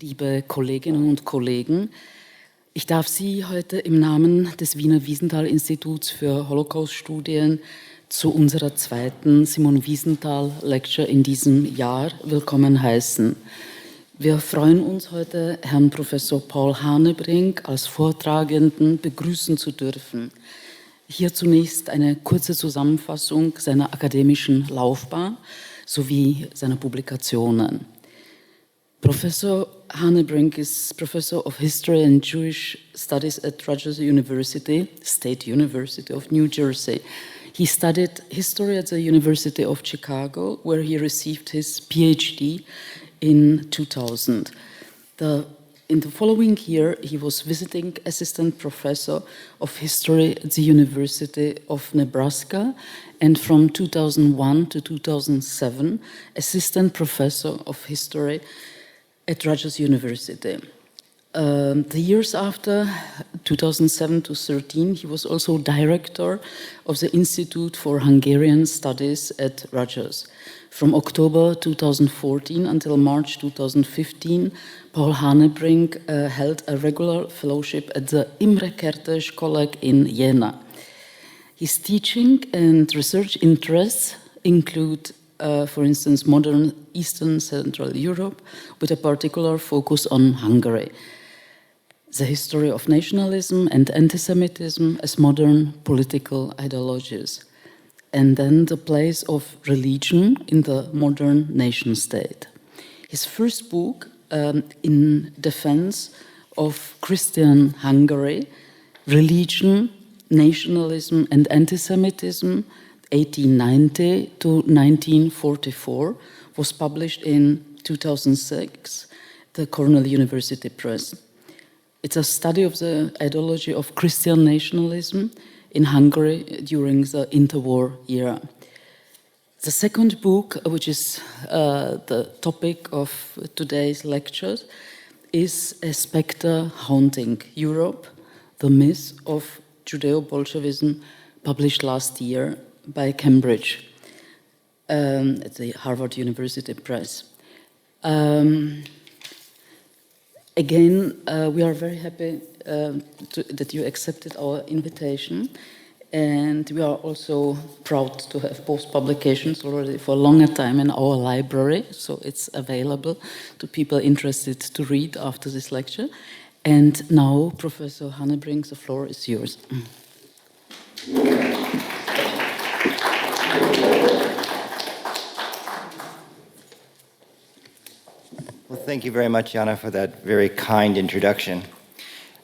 liebe Kolleginnen und Kollegen. Ich darf Sie heute im Namen des Wiener Wiesenthal-Instituts für Holocaust-Studien zu unserer zweiten Simon Wiesenthal-Lecture in diesem Jahr willkommen heißen. Wir freuen uns heute, Herrn Professor Paul Hanebrink als Vortragenden begrüßen zu dürfen. Hier zunächst eine kurze Zusammenfassung seiner akademischen Laufbahn sowie seiner Publikationen. Professor Hanebrink is Professor of History and Jewish Studies at Rutgers University, State University of New Jersey. He studied history at the University of Chicago, where he received his PhD in 2000. In the following year, he was visiting assistant professor of history at the University of Nebraska, and from 2001 to 2007, assistant professor of history at Rutgers University. The years after, 2007 to 2013, he was also director of the Institute for Hungarian Studies at Rutgers. From October 2014 until March 2015, Paul Hanebrink held a regular fellowship at the Imre Kertész College in Jänner. His teaching and research interests include, for instance, modern Eastern Central Europe, with a particular focus on Hungary, the history of nationalism and antisemitism as modern political ideologies, and then the place of religion in the modern nation-state. His first book, In Defense of Christian Hungary, Religion, Nationalism and Antisemitism, 1890 to 1944, was published in 2006, the Cornell University Press. It's a study of the ideology of Christian nationalism in Hungary during the interwar era. The second book, which is the topic of today's lectures, is A Specter Haunting Europe, the Myth of Judeo-Bolshevism, published last year by Cambridge at the Harvard University Press. Again, we are very happy that you accepted our invitation, and we are also proud to have both publications already for a longer time in our library, so it's available to people interested to read after this lecture. And now, Professor Hanebrink, the floor is yours. Well, thank you very much, Jana, for that very kind introduction.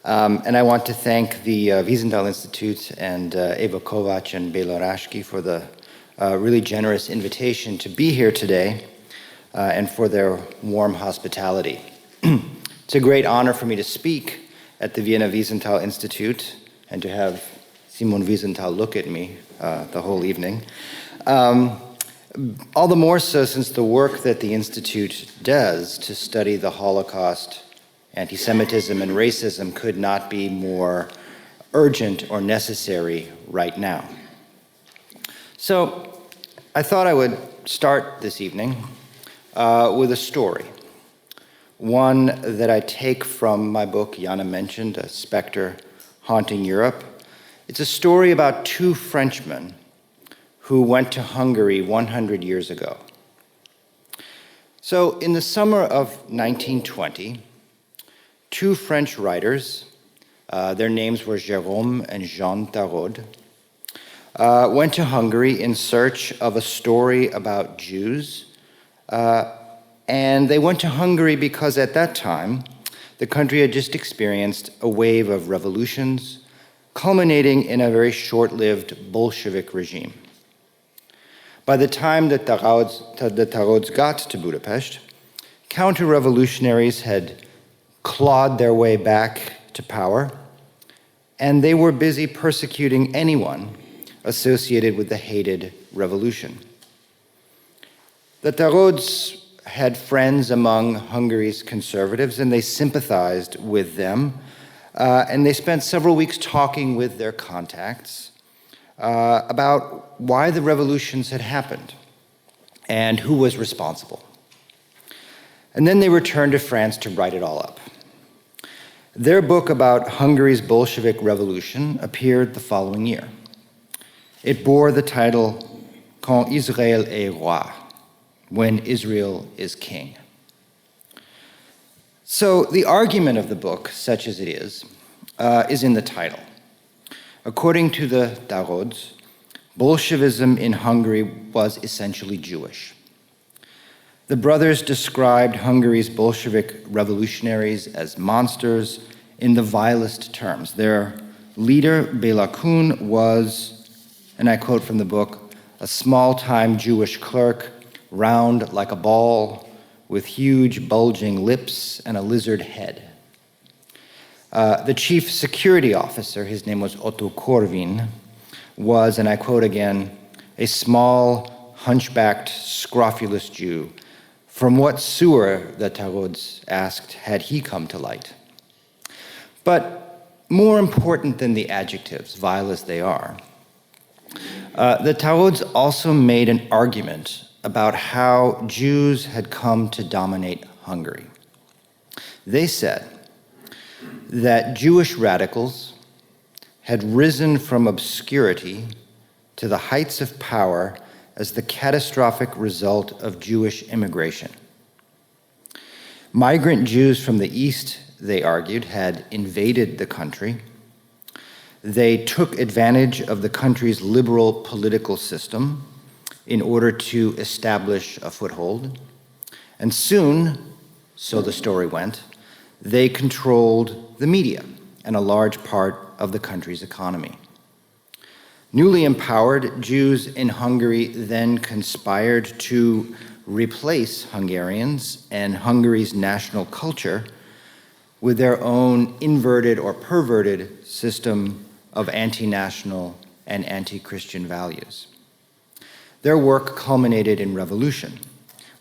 And I want to thank the Wiesenthal Institute and Eva Kovac and Bela Rashki for the really generous invitation to be here today and for their warm hospitality. It's a great honor for me to speak at the Vienna Wiesenthal Institute and to have Simon Wiesenthal look at me the whole evening. All the more so since the work that the Institute does to study the Holocaust, anti-Semitism, and racism could not be more urgent or necessary right now. So I thought I would start this evening with a story, one that I take from my book Jana mentioned, A Specter Haunting Europe. It's a story about two Frenchmen who went to Hungary 100 years ago. So in the summer of 1920, two French writers, their names were Jérôme and Jean Tarrode, went to Hungary in search of a story about Jews. And they went to Hungary because at that time, the country had just experienced a wave of revolutions, culminating in a very short-lived Bolshevik regime. By the time that the Tarrodes got to Budapest, counter-revolutionaries had clawed their way back to power, and they were busy persecuting anyone associated with the hated revolution. The Tarrodes had friends among Hungary's conservatives, and they sympathized with them, and they spent several weeks talking with their contacts about why the revolutions had happened and who was responsible. And then they returned to France to write it all up. Their book about Hungary's Bolshevik Revolution appeared the following year. It bore the title Quand Israël est roi, When Israel is King. So the argument of the book, such as it is in the title. According to the Darods, Bolshevism in Hungary was essentially Jewish. The brothers described Hungary's Bolshevik revolutionaries as monsters in the vilest terms. Their leader, Béla Kun, was, and I quote from the book, a small-time Jewish clerk, round like a ball, with huge bulging lips and a lizard head. The chief security officer, his name was Otto Korvin, was, and I quote again, a small, hunchbacked, scrofulous Jew. From what sewer, the Tarods asked, had he come to light? But more important than the adjectives, vile as they are, the Tarods also made an argument about how Jews had come to dominate Hungary. They said that Jewish radicals had risen from obscurity to the heights of power as the catastrophic result of Jewish immigration. Migrant Jews from the East, they argued, had invaded the country. They took advantage of the country's liberal political system in order to establish a foothold. And soon, so the story went, they controlled the media and a large part of the country's economy. Newly empowered, Jews in Hungary then conspired to replace Hungarians and Hungary's national culture with their own inverted or perverted system of anti-national and anti-Christian values. Their work culminated in revolution,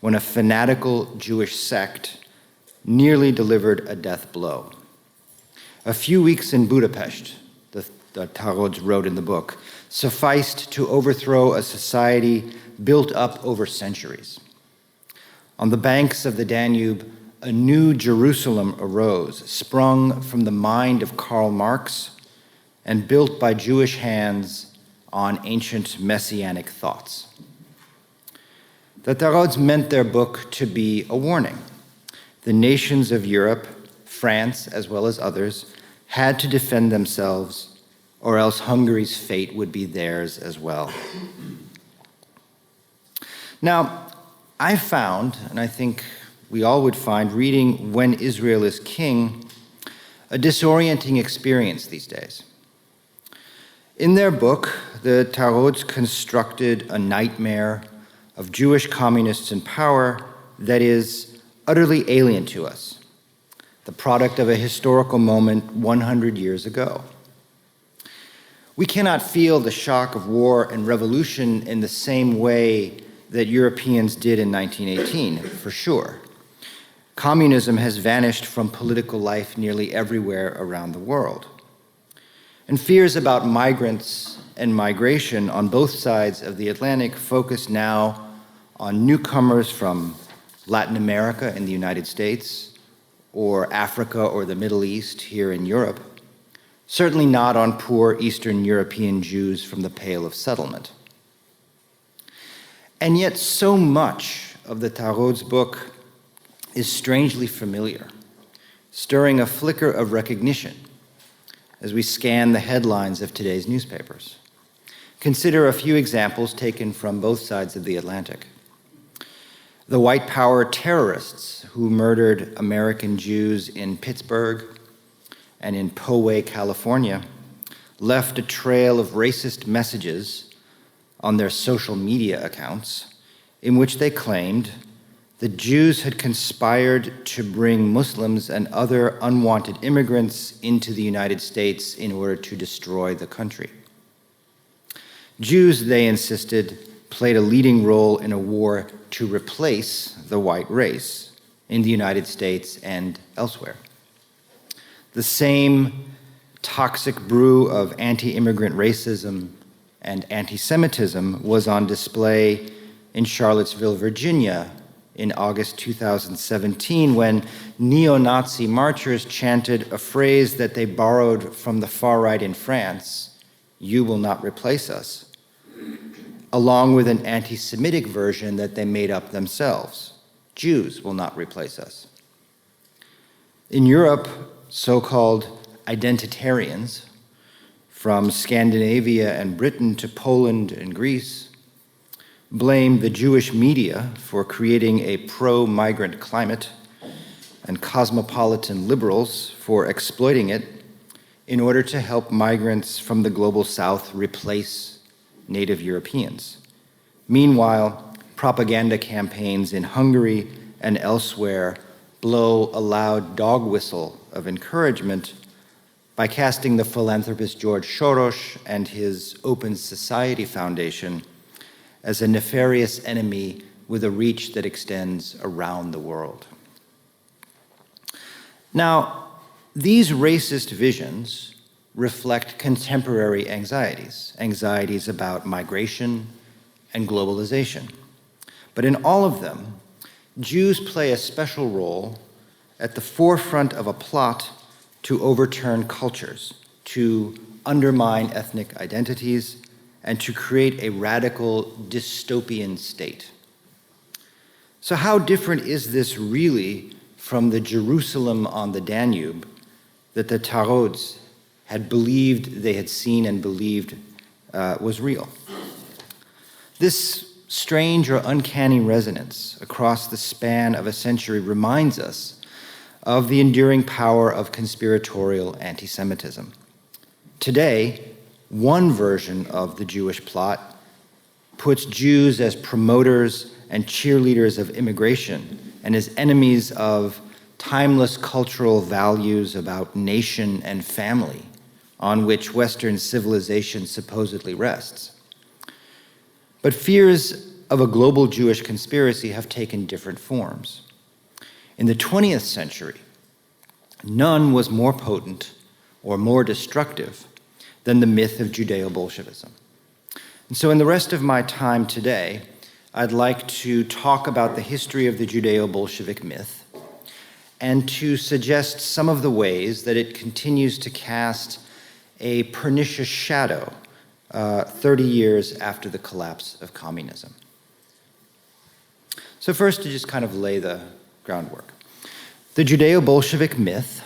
when a fanatical Jewish sect nearly delivered a death blow. A few weeks in Budapest, the Tarods wrote in the book, sufficed to overthrow a society built up over centuries. On the banks of the Danube, a new Jerusalem arose, sprung from the mind of Karl Marx and built by Jewish hands on ancient messianic thoughts. The Tarods meant their book to be a warning. The nations of Europe, France as well as others, had to defend themselves, or else Hungary's fate would be theirs as well. Now, I found, and I think we all would find, reading When Israel is King a disorienting experience these days. In their book, the Tarods constructed a nightmare of Jewish communists in power that is utterly alien to us, the product of a historical moment 100 years ago. We cannot feel the shock of war and revolution in the same way that Europeans did in 1918, for sure. Communism has vanished from political life nearly everywhere around the world. And fears about migrants and migration on both sides of the Atlantic focus now on newcomers from Latin America in the United States, or Africa or the Middle East here in Europe, certainly not on poor Eastern European Jews from the Pale of Settlement. And yet so much of the Tarods' book is strangely familiar, stirring a flicker of recognition as we scan the headlines of today's newspapers. Consider a few examples taken from both sides of the Atlantic. The white power terrorists who murdered American Jews in Pittsburgh and in Poway, California, left a trail of racist messages on their social media accounts in which they claimed the Jews had conspired to bring Muslims and other unwanted immigrants into the United States in order to destroy the country. Jews, they insisted, played a leading role in a war to replace the white race in the United States and elsewhere. The same toxic brew of anti-immigrant racism and anti-Semitism was on display in Charlottesville, Virginia in August 2017 when neo-Nazi marchers chanted a phrase that they borrowed from the far right in France, "You will not replace us," along with an anti-Semitic version that they made up themselves, "Jews will not replace us." In Europe, so-called identitarians from Scandinavia and Britain to Poland and Greece blamed the Jewish media for creating a pro-migrant climate and cosmopolitan liberals for exploiting it in order to help migrants from the global south replace native Europeans. Meanwhile, propaganda campaigns in Hungary and elsewhere blow a loud dog whistle of encouragement by casting the philanthropist George Soros and his Open Society Foundation as a nefarious enemy with a reach that extends around the world. Now, these racist visions reflect contemporary anxieties about migration and globalization. But in all of them, Jews play a special role at the forefront of a plot to overturn cultures, to undermine ethnic identities, and to create a radical dystopian state. So how different is this really from the Jerusalem on the Danube that the Tarods had believed they had seen and believed was real? This strange or uncanny resonance across the span of a century reminds us of the enduring power of conspiratorial anti-Semitism. Today, one version of the Jewish plot puts Jews as promoters and cheerleaders of immigration and as enemies of timeless cultural values about nation and family on which Western civilization supposedly rests. But fears of a global Jewish conspiracy have taken different forms. In the 20th century, none was more potent or more destructive than the myth of Judeo-Bolshevism. And so in the rest of my time today, I'd like to talk about the history of the Judeo-Bolshevik myth and to suggest some of the ways that it continues to cast a pernicious shadow 30 years after the collapse of communism. So first, to just kind of lay the groundwork. The Judeo-Bolshevik myth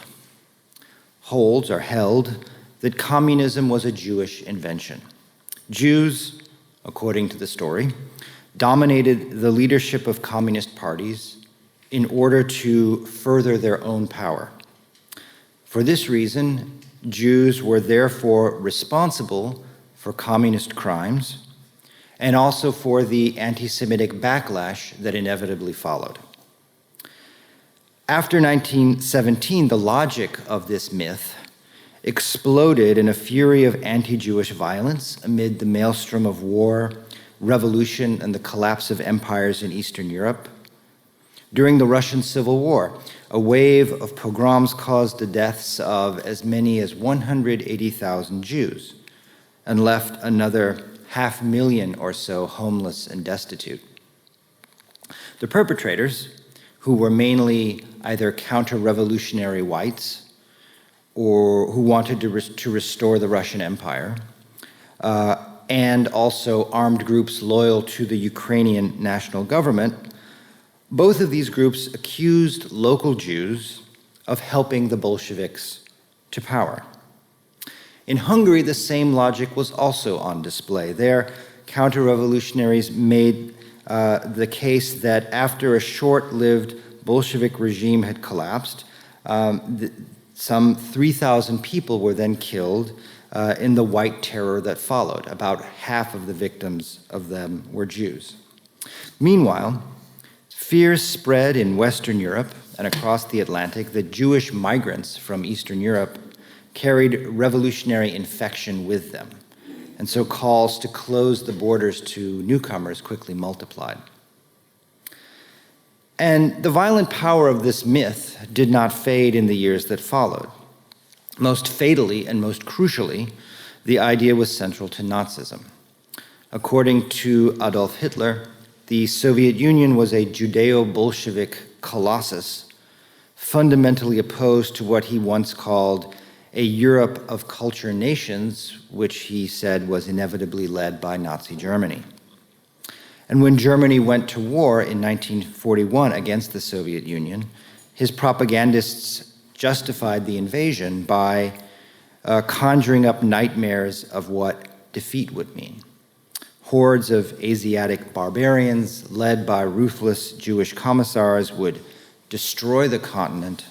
holds or held that communism was a Jewish invention. Jews, according to the story, dominated the leadership of communist parties in order to further their own power. For this reason, Jews were therefore responsible for communist crimes and also for the anti-Semitic backlash that inevitably followed. After 1917, the logic of this myth exploded in a fury of anti-Jewish violence amid the maelstrom of war, revolution, and the collapse of empires in Eastern Europe. During the Russian Civil War, a wave of pogroms caused the deaths of as many as 180,000 Jews and left another 500,000 or so homeless and destitute. The perpetrators, who were mainly either counter-revolutionary whites or who wanted to restore the Russian Empire, and also armed groups loyal to the Ukrainian national government, both of these groups accused local Jews of helping the Bolsheviks to power. In Hungary, the same logic was also on display. There, counter-revolutionaries made the case that after a short-lived Bolshevik regime had collapsed, some 3,000 people were then killed in the White Terror that followed. About half of the victims of them were Jews. Meanwhile, fears spread in Western Europe and across the Atlantic that Jewish migrants from Eastern Europe carried revolutionary infection with them, and so calls to close the borders to newcomers quickly multiplied. And the violent power of this myth did not fade in the years that followed. Most fatally and most crucially, the idea was central to Nazism. According to Adolf Hitler, the Soviet Union was a Judeo-Bolshevik colossus, fundamentally opposed to what he once called a Europe of culture nations, which he said was inevitably led by Nazi Germany. And when Germany went to war in 1941 against the Soviet Union, his propagandists justified the invasion by conjuring up nightmares of what defeat would mean. Hordes of Asiatic barbarians, led by ruthless Jewish commissars, would destroy the continent,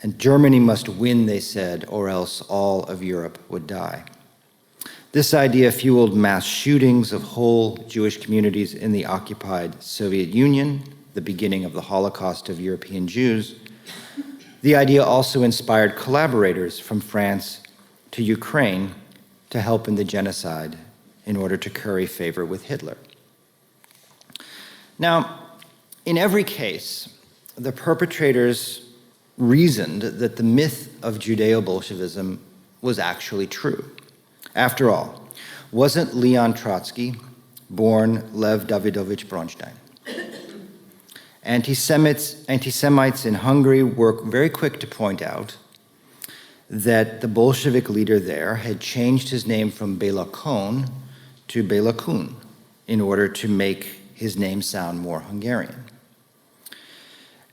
and Germany must win, they said, or else all of Europe would die. This idea fueled mass shootings of whole Jewish communities in the occupied Soviet Union, the beginning of the Holocaust of European Jews. The idea also inspired collaborators from France to Ukraine to help in the genocide in order to curry favor with Hitler. Now, in every case, the perpetrators reasoned that the myth of Judeo-Bolshevism was actually true. After all, wasn't Leon Trotsky born Lev Davidovich Bronstein? Anti-Semites in Hungary were very quick to point out that the Bolshevik leader there had changed his name from Bela Kun to Bela Kun in order to make his name sound more Hungarian.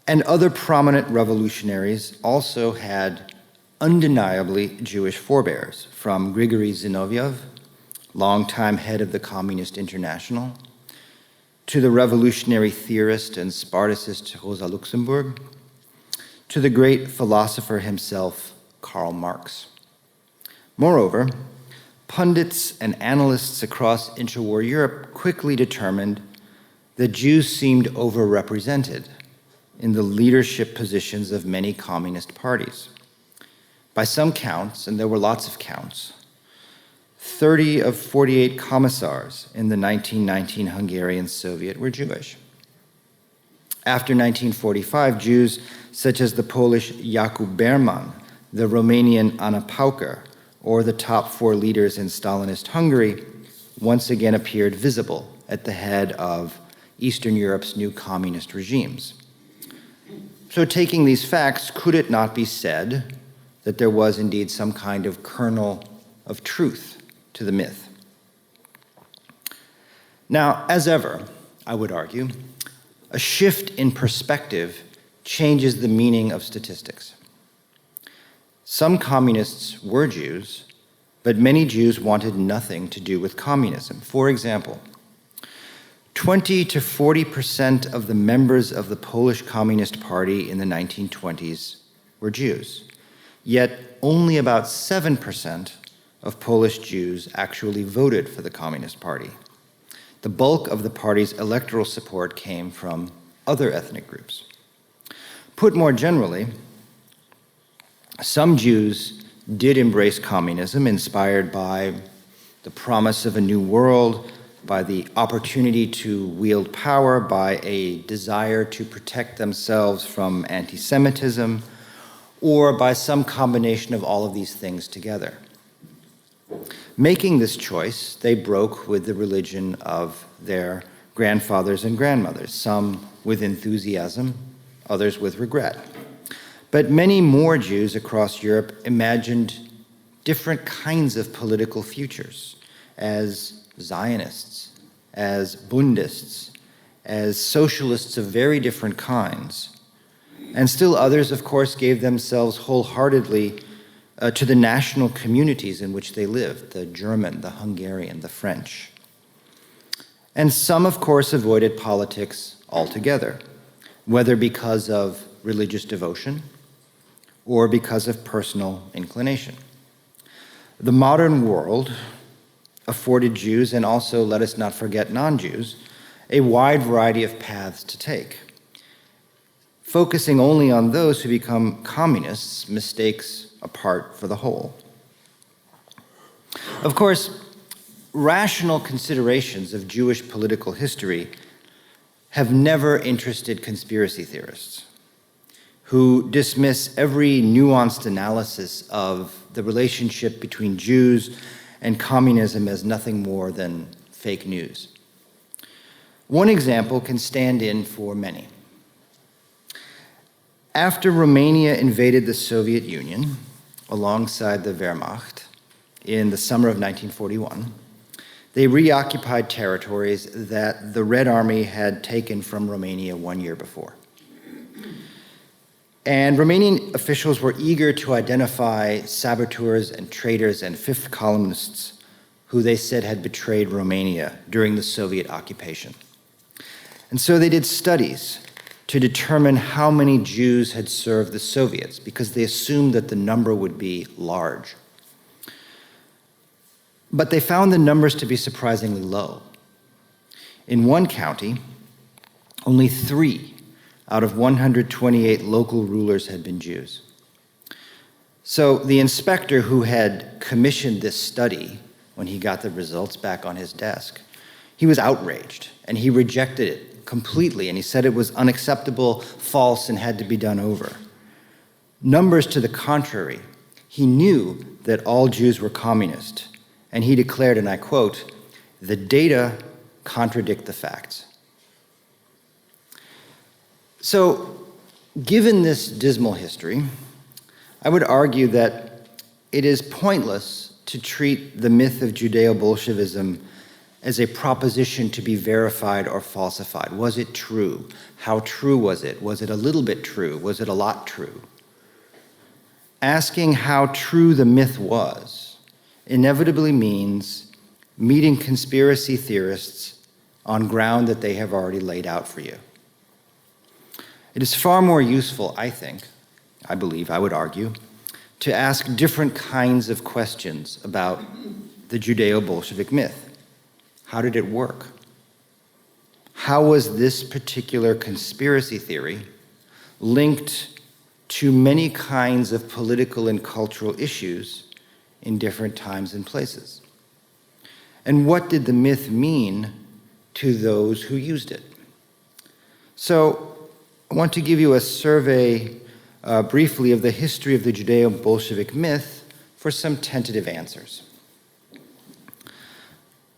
And other prominent revolutionaries also had undeniably Jewish forebears, from Grigory Zinoviev, longtime head of the Communist International, to the revolutionary theorist and Spartacist Rosa Luxemburg, to the great philosopher himself, Karl Marx. Moreover, pundits and analysts across interwar Europe quickly determined that Jews seemed overrepresented in the leadership positions of many communist parties. By some counts, and there were lots of counts, 30 of 48 commissars in the 1919 Hungarian Soviet were Jewish. After 1945, Jews such as the Polish Jakub Berman, the Romanian Anna Pauker, or the top 4 leaders in Stalinist Hungary once again appeared visible at the head of Eastern Europe's new communist regimes. So taking these facts, could it not be said that there was indeed some kind of kernel of truth to the myth? Now, as ever, I would argue, a shift in perspective changes the meaning of statistics. Some communists were Jews, but many Jews wanted nothing to do with communism. For example, 20 to 40% of the members of the Polish Communist Party in the 1920s were Jews, yet only about 7% of Polish Jews actually voted for the Communist Party. The bulk of the party's electoral support came from other ethnic groups. Put more generally, some Jews did embrace communism, inspired by the promise of a new world, by the opportunity to wield power, by a desire to protect themselves from anti-Semitism, or by some combination of all of these things together. Making this choice, they broke with the religion of their grandfathers and grandmothers, some with enthusiasm, others with regret. But many more Jews across Europe imagined different kinds of political futures as Zionists, as Bundists, as socialists of very different kinds. And still others, of course, gave themselves wholeheartedly to the national communities in which they lived, the German, the Hungarian, the French. And some, of course, avoided politics altogether, whether because of religious devotion or because of personal inclination. The modern world afforded Jews, and also, let us not forget, non-Jews, a wide variety of paths to take. Focusing only on those who become communists mistakes a part for the whole. Of course, rational considerations of Jewish political history have never interested conspiracy theorists, who dismiss every nuanced analysis of the relationship between Jews and communism as nothing more than fake news. One example can stand in for many. After Romania invaded the Soviet Union alongside the Wehrmacht in the summer of 1941, they reoccupied territories that the Red Army had taken from Romania 1 year before. And Romanian officials were eager to identify saboteurs and traitors and fifth columnists who they said had betrayed Romania during the Soviet occupation. And so they did studies to determine how many Jews had served the Soviets, because they assumed that the number would be large. But they found the numbers to be surprisingly low. In one county, only 3 out of 128 local rulers had been Jews. So the inspector who had commissioned this study, when he got the results back on his desk, he was outraged, and he rejected it completely, and he said it was unacceptable, false, and had to be done over. Numbers to the contrary, he knew that all Jews were communist, and he declared, and I quote, "The data contradict the facts." So, given this dismal history, I would argue that it is pointless to treat the myth of Judeo-Bolshevism as a proposition to be verified or falsified. Was it true? How true was it? Was it a little bit true? Was it a lot true? Asking how true the myth was inevitably means meeting conspiracy theorists on ground that they have already laid out for you. It is far more useful, I would argue, to ask different kinds of questions about the Judeo-Bolshevik myth. How did it work? How was this particular conspiracy theory linked to many kinds of political and cultural issues in different times and places? And what did the myth mean to those who used it? So, I want to give you a survey briefly of the history of the Judeo-Bolshevik myth for some tentative answers.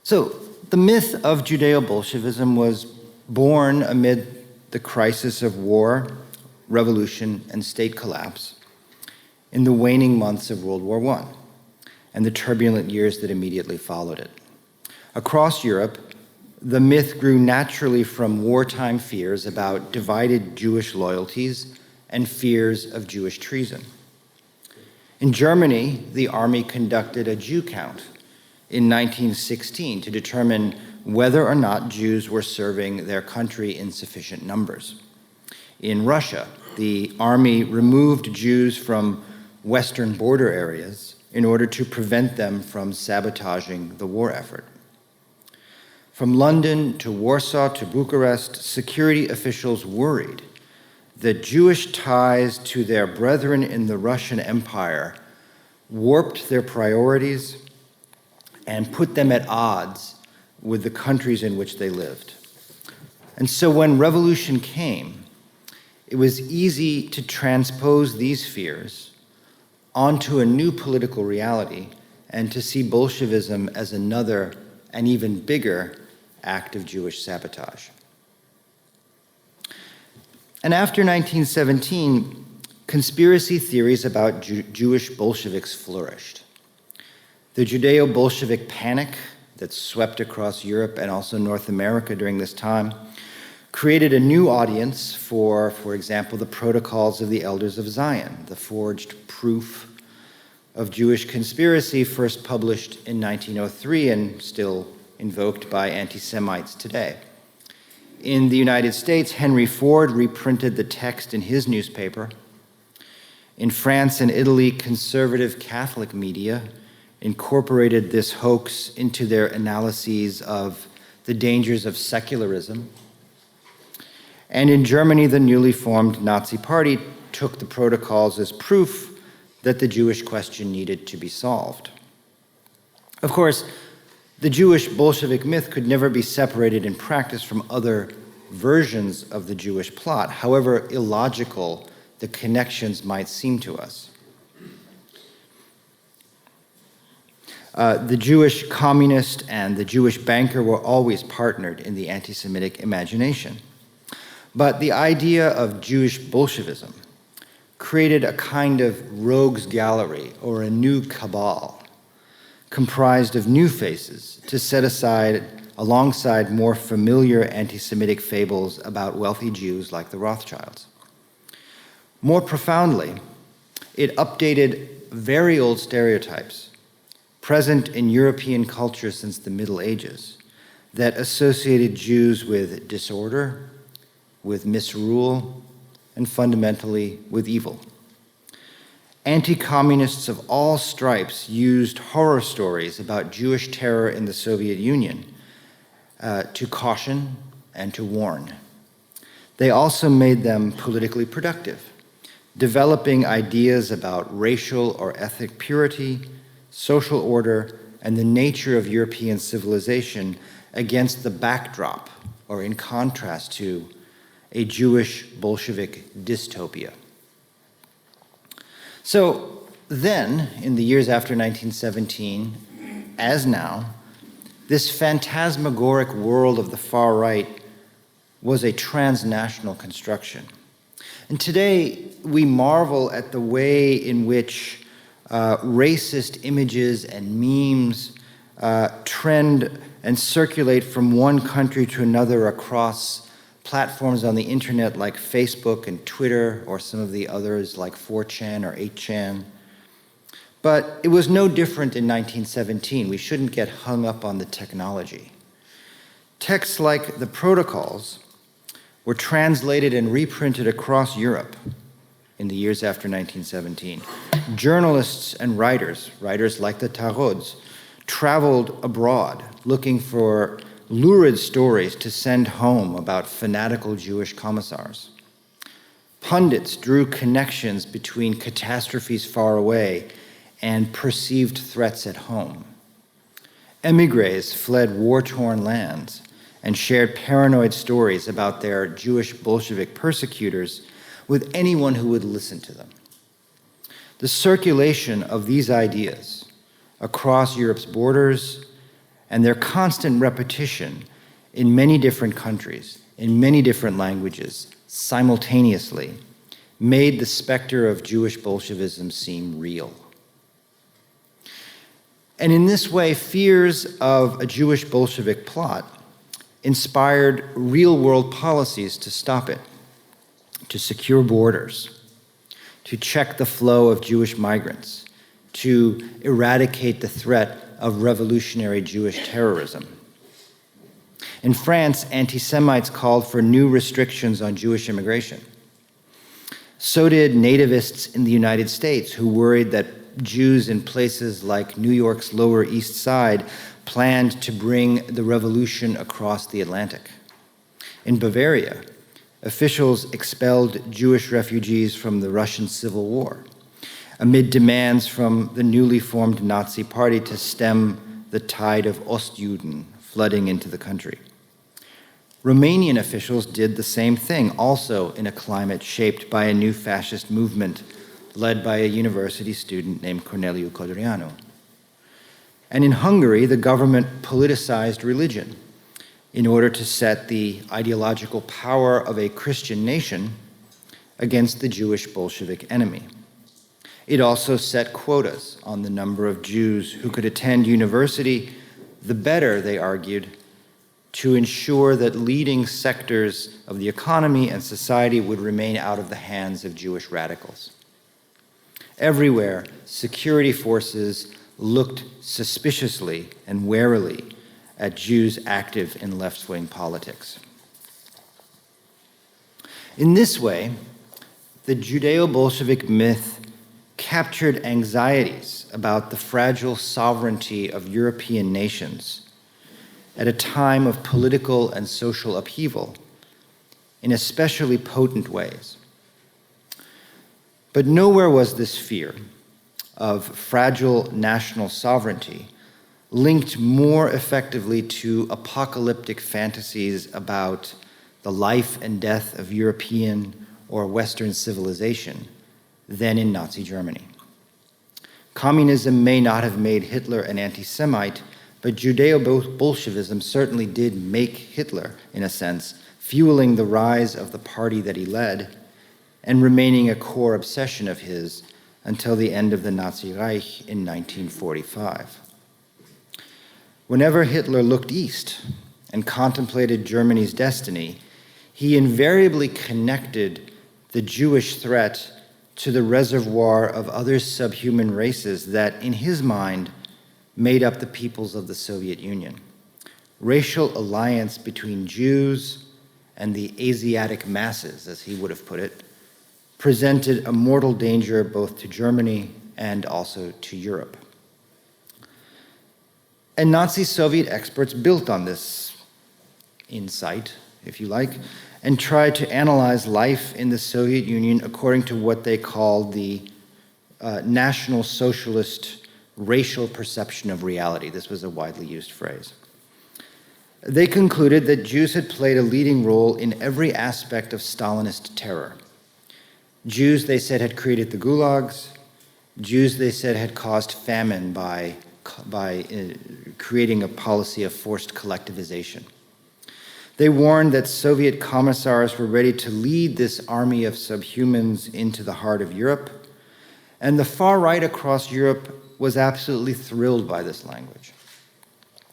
So, the myth of Judeo-Bolshevism was born amid the crisis of war, revolution, and state collapse in the waning months of World War I and the turbulent years that immediately followed it. Across Europe, the myth grew naturally from wartime fears about divided Jewish loyalties and fears of Jewish treason. In Germany, the army conducted a Jew count in 1916 to determine whether or not Jews were serving their country in sufficient numbers. In Russia, the army removed Jews from western border areas in order to prevent them from sabotaging the war effort. From London to Warsaw to Bucharest, security officials worried that Jewish ties to their brethren in the Russian Empire warped their priorities and put them at odds with the countries in which they lived. And so when revolution came, it was easy to transpose these fears onto a new political reality and to see Bolshevism as another and even bigger act of Jewish sabotage. And after 1917, conspiracy theories about Jewish Bolsheviks flourished. The Judeo-Bolshevik panic that swept across Europe and also North America during this time created a new audience for example, the Protocols of the Elders of Zion, the forged proof of Jewish conspiracy first published in 1903 and still invoked by anti-Semites today. In the United States, Henry Ford reprinted the text in his newspaper. In France and Italy, conservative Catholic media incorporated this hoax into their analyses of the dangers of secularism. And in Germany, the newly formed Nazi Party took the protocols as proof that the Jewish question needed to be solved. Of course, the Jewish Bolshevik myth could never be separated in practice from other versions of the Jewish plot, however illogical the connections might seem to us. The Jewish communist and the Jewish banker were always partnered in the anti-Semitic imagination. But the idea of Jewish Bolshevism created a kind of rogues gallery or a new cabal comprised of new faces to set aside alongside more familiar anti-Semitic fables about wealthy Jews like the Rothschilds. More profoundly, it updated very old stereotypes present in European culture since the Middle Ages that associated Jews with disorder, with misrule, and fundamentally with evil. Anti-communists of all stripes used horror stories about Jewish terror in the Soviet Union to caution and to warn. They also made them politically productive, developing ideas about racial or ethnic purity, social order, and the nature of European civilization against the backdrop, or in contrast to, a Jewish Bolshevik dystopia. So then, in the years after 1917, as now, this phantasmagoric world of the far right was a transnational construction. And today, we marvel at the way in which racist images and memes trend and circulate from one country to another across platforms on the internet like Facebook and Twitter, or some of the others like 4chan or 8chan. But it was no different in 1917. We shouldn't get hung up on the technology. Texts like the Protocols were translated and reprinted across Europe in the years after 1917. Journalists and writers like the Tarods, traveled abroad looking for lurid stories to send home about fanatical Jewish commissars. Pundits drew connections between catastrophes far away and perceived threats at home. Emigres fled war-torn lands and shared paranoid stories about their Jewish Bolshevik persecutors with anyone who would listen to them. The circulation of these ideas across Europe's borders and their constant repetition in many different countries, in many different languages, simultaneously, made the specter of Jewish Bolshevism seem real. And in this way, fears of a Jewish Bolshevik plot inspired real-world policies to stop it, to secure borders, to check the flow of Jewish migrants, to eradicate the threat of revolutionary Jewish terrorism. In France, anti-Semites called for new restrictions on Jewish immigration. So did nativists in the United States, who worried that Jews in places like New York's Lower East Side planned to bring the revolution across the Atlantic. In Bavaria, officials expelled Jewish refugees from the Russian Civil War, amid demands from the newly formed Nazi Party to stem the tide of Ostjuden flooding into the country. Romanian officials did the same thing, also in a climate shaped by a new fascist movement led by a university student named Corneliu Codreanu. And in Hungary, the government politicized religion in order to set the ideological power of a Christian nation against the Jewish Bolshevik enemy. It also set quotas on the number of Jews who could attend university, the better, they argued, to ensure that leading sectors of the economy and society would remain out of the hands of Jewish radicals. Everywhere, security forces looked suspiciously and warily at Jews active in left-wing politics. In this way, the Judeo-Bolshevik myth captured anxieties about the fragile sovereignty of European nations at a time of political and social upheaval in especially potent ways. But nowhere was this fear of fragile national sovereignty linked more effectively to apocalyptic fantasies about the life and death of European or Western civilization than in Nazi Germany. Communism may not have made Hitler an anti-Semite, but Judeo-Bolshevism certainly did make Hitler, in a sense, fueling the rise of the party that he led and remaining a core obsession of his until the end of the Nazi Reich in 1945. Whenever Hitler looked east and contemplated Germany's destiny, he invariably connected the Jewish threat to the reservoir of other subhuman races that, in his mind, made up the peoples of the Soviet Union. Racial alliance between Jews and the Asiatic masses, as he would have put it, presented a mortal danger both to Germany and also to Europe. And Nazi-Soviet experts built on this insight, if you like, and tried to analyze life in the Soviet Union according to what they called the National Socialist racial perception of reality. This was a widely used phrase. They concluded that Jews had played a leading role in every aspect of Stalinist terror. Jews, they said, had created the gulags. Jews, they said, had caused famine by creating a policy of forced collectivization. They warned that Soviet commissars were ready to lead this army of subhumans into the heart of Europe, and the far right across Europe was absolutely thrilled by this language.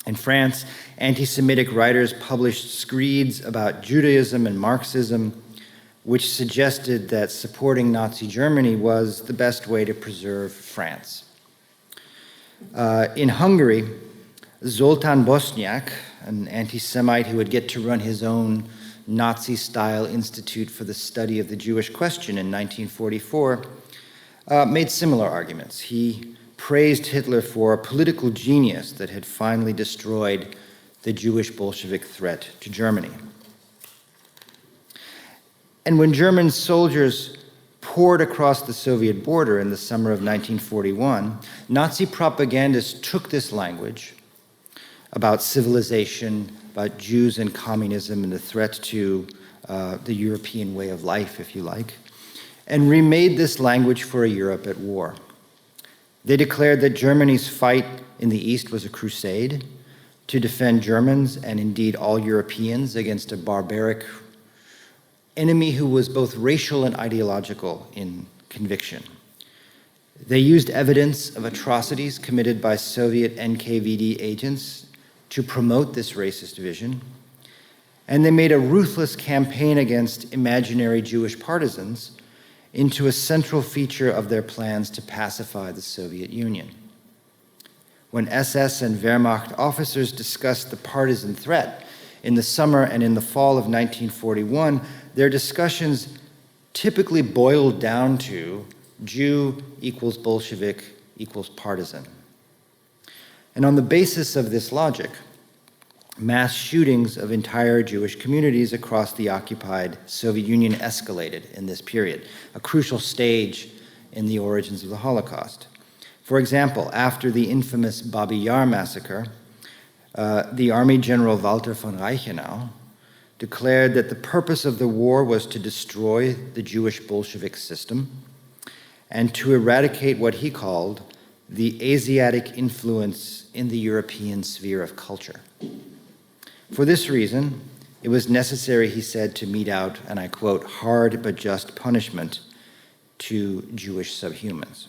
In France, anti-Semitic writers published screeds about Judaism and Marxism, which suggested that supporting Nazi Germany was the best way to preserve France. In Hungary, Zoltán Bosnyák, an anti-Semite who would get to run his own Nazi-style institute for the study of the Jewish question in 1944, made similar arguments. He praised Hitler for a political genius that had finally destroyed the Jewish Bolshevik threat to Germany. And when German soldiers poured across the Soviet border in the summer of 1941, Nazi propagandists took this language about civilization, about Jews and communism and the threat to the European way of life, if you like, and remade this language for a Europe at war. They declared that Germany's fight in the East was a crusade to defend Germans and indeed all Europeans against a barbaric enemy who was both racial and ideological in conviction. They used evidence of atrocities committed by Soviet NKVD agents to promote this racist vision, and they made a ruthless campaign against imaginary Jewish partisans into a central feature of their plans to pacify the Soviet Union. When SS and Wehrmacht officers discussed the partisan threat in the summer and in the fall of 1941, their discussions typically boiled down to Jew equals Bolshevik equals partisan. And on the basis of this logic, mass shootings of entire Jewish communities across the occupied Soviet Union escalated in this period, a crucial stage in the origins of the Holocaust. For example, after the infamous Babi Yar massacre, the Army General Walter von Reichenau declared that the purpose of the war was to destroy the Jewish Bolshevik system and to eradicate what he called the Asiatic influence in the European sphere of culture. For this reason, it was necessary, he said, to mete out, and I quote, hard but just punishment to Jewish subhumans.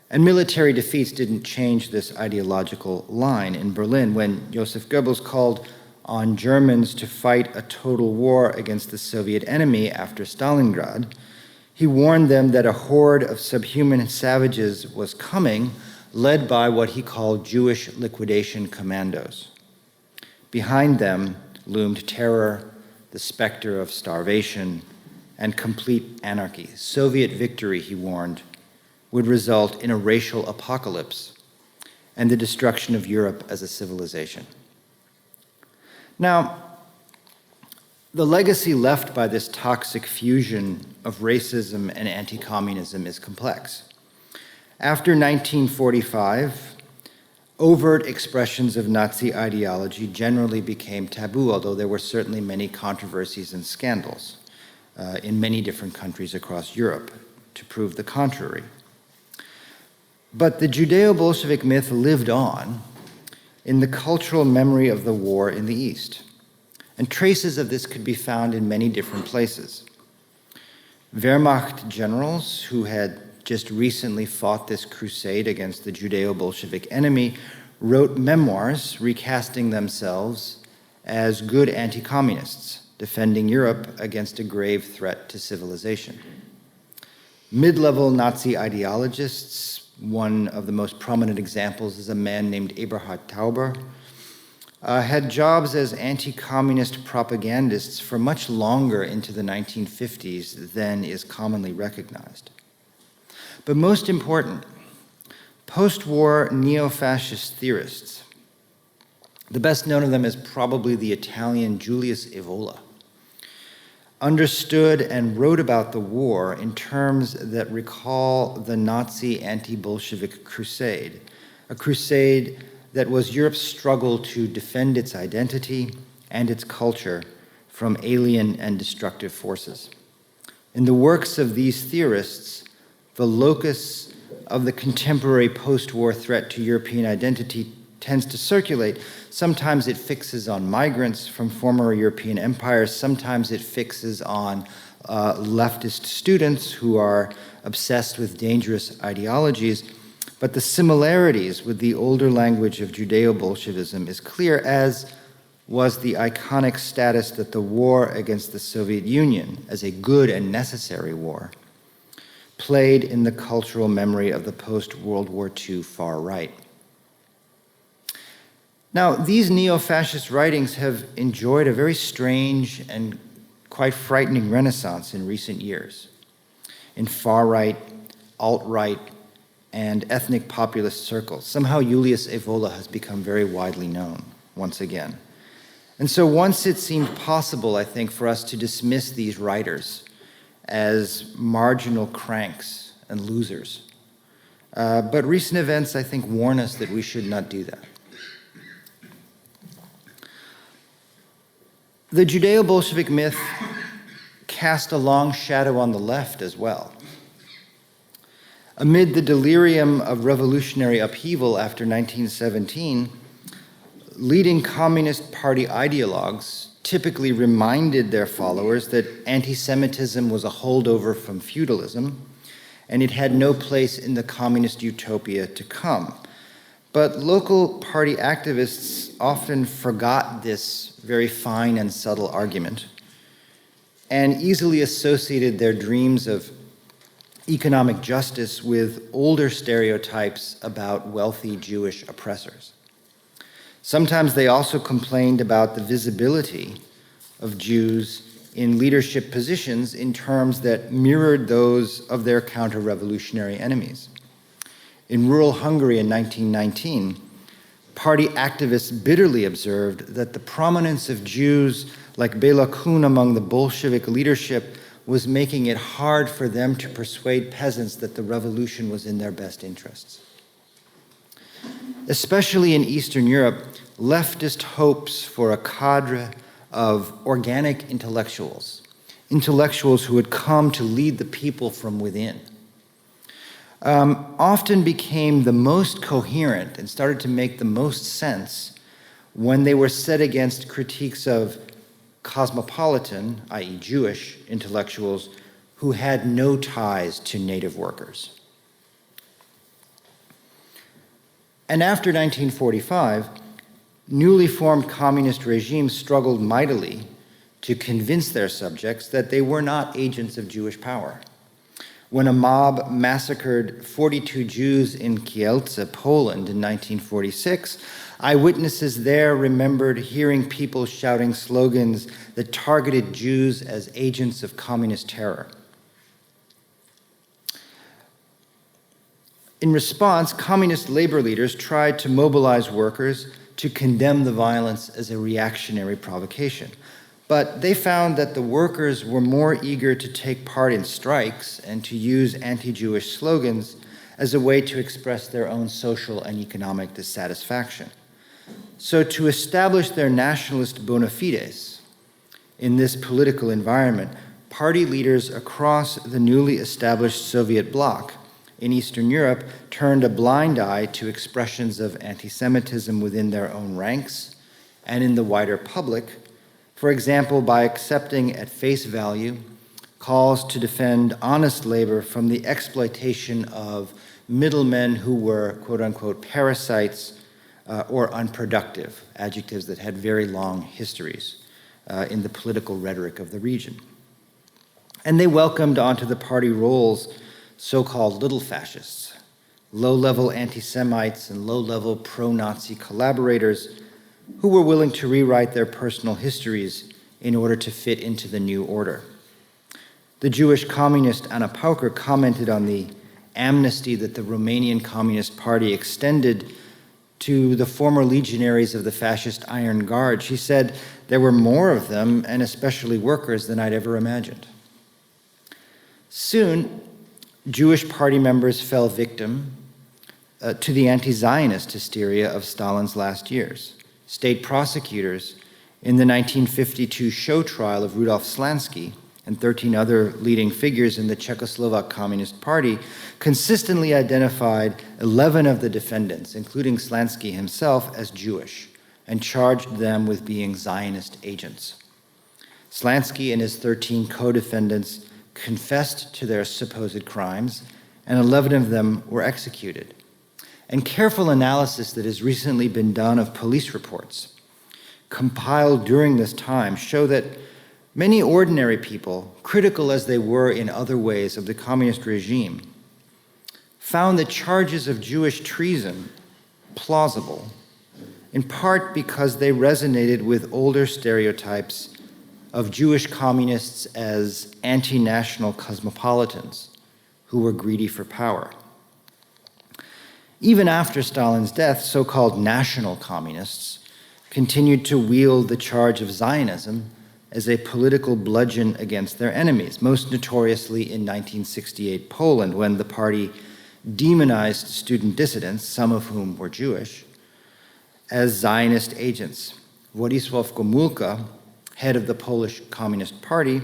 And military defeats didn't change this ideological line. In Berlin, when Joseph Goebbels called on Germans to fight a total war against the Soviet enemy after Stalingrad, he warned them that a horde of subhuman savages was coming, led by what he called Jewish liquidation commandos. Behind them loomed terror, the specter of starvation, and complete anarchy. Soviet victory, he warned, would result in a racial apocalypse and the destruction of Europe as a civilization. Now, the legacy left by this toxic fusion of racism and anti-communism is complex. After 1945, overt expressions of Nazi ideology generally became taboo, although there were certainly many controversies and scandals in many different countries across Europe to prove the contrary. But the Judeo-Bolshevik myth lived on in the cultural memory of the war in the East. And traces of this could be found in many different places. Wehrmacht generals who had just recently fought this crusade against the Judeo-Bolshevik enemy wrote memoirs recasting themselves as good anti-communists, defending Europe against a grave threat to civilization. Mid-level Nazi ideologists, one of the most prominent examples is a man named Eberhard Tauber, had jobs as anti-communist propagandists for much longer into the 1950s than is commonly recognized. But most important, post-war neo-fascist theorists, the best known of them is probably the Italian Julius Evola, understood and wrote about the war in terms that recall the Nazi anti-Bolshevik crusade, a crusade that was Europe's struggle to defend its identity and its culture from alien and destructive forces. In the works of these theorists, the locus of the contemporary post-war threat to European identity tends to circulate. Sometimes it fixes on migrants from former European empires, sometimes it fixes on leftist students who are obsessed with dangerous ideologies. But the similarities with the older language of Judeo-Bolshevism is clear, as was the iconic status that the war against the Soviet Union, as a good and necessary war, played in the cultural memory of the post-World War II far right. Now, these neo-fascist writings have enjoyed a very strange and quite frightening renaissance in recent years. In far-right, alt-right, and ethnic populist circles. Somehow Julius Evola has become very widely known once again. And so once it seemed possible, I think, for us to dismiss these writers as marginal cranks and losers. But recent events, I think, warn us that we should not do that. The Judeo-Bolshevik myth cast a long shadow on the left as well. Amid the delirium of revolutionary upheaval after 1917, leading Communist Party ideologues typically reminded their followers that anti-Semitism was a holdover from feudalism, and it had no place in the communist utopia to come. But local party activists often forgot this very fine and subtle argument and easily associated their dreams of economic justice with older stereotypes about wealthy Jewish oppressors. Sometimes they also complained about the visibility of Jews in leadership positions in terms that mirrored those of their counter-revolutionary enemies. In rural Hungary in 1919, party activists bitterly observed that the prominence of Jews like Bela Kun among the Bolshevik leadership was making it hard for them to persuade peasants that the revolution was in their best interests. Especially in Eastern Europe, leftist hopes for a cadre of organic intellectuals who had come to lead the people from within, often became the most coherent and started to make the most sense when they were set against critiques of cosmopolitan, i.e. Jewish, intellectuals who had no ties to native workers. And after 1945, newly formed communist regimes struggled mightily to convince their subjects that they were not agents of Jewish power. When a mob massacred 42 Jews in Kielce, Poland in 1946, eyewitnesses there remembered hearing people shouting slogans that targeted Jews as agents of communist terror. In response, communist labor leaders tried to mobilize workers to condemn the violence as a reactionary provocation. But they found that the workers were more eager to take part in strikes and to use anti-Jewish slogans as a way to express their own social and economic dissatisfaction. So to establish their nationalist bona fides in this political environment, party leaders across the newly established Soviet bloc in Eastern Europe turned a blind eye to expressions of anti-Semitism within their own ranks and in the wider public, for example, by accepting at face value calls to defend honest labor from the exploitation of middlemen who were, quote-unquote, parasites or unproductive, adjectives that had very long histories in the political rhetoric of the region. And they welcomed onto the party rolls so-called little fascists, low-level anti-Semites and low-level pro-Nazi collaborators who were willing to rewrite their personal histories in order to fit into the new order. The Jewish communist Anna Pauker commented on the amnesty that the Romanian Communist Party extended to the former legionaries of the fascist Iron Guard. She said, "There were more of them, and especially workers, than I'd ever imagined." Soon, Jewish party members fell victim to the anti-Zionist hysteria of Stalin's last years. State prosecutors in the 1952 show trial of Rudolf Slansky and 13 other leading figures in the Czechoslovak Communist Party consistently identified 11 of the defendants, including Slansky himself, as Jewish and charged them with being Zionist agents. Slansky and his 13 co-defendants confessed to their supposed crimes, and 11 of them were executed. And careful analysis that has recently been done of police reports compiled during this time show that many ordinary people, critical as they were in other ways of the communist regime, found the charges of Jewish treason plausible, in part because they resonated with older stereotypes of Jewish communists as anti-national cosmopolitans who were greedy for power. Even after Stalin's death, so-called national communists continued to wield the charge of Zionism as a political bludgeon against their enemies, most notoriously in 1968 Poland, when the party demonized student dissidents, some of whom were Jewish, as Zionist agents. Władysław Gomułka, head of the Polish Communist Party,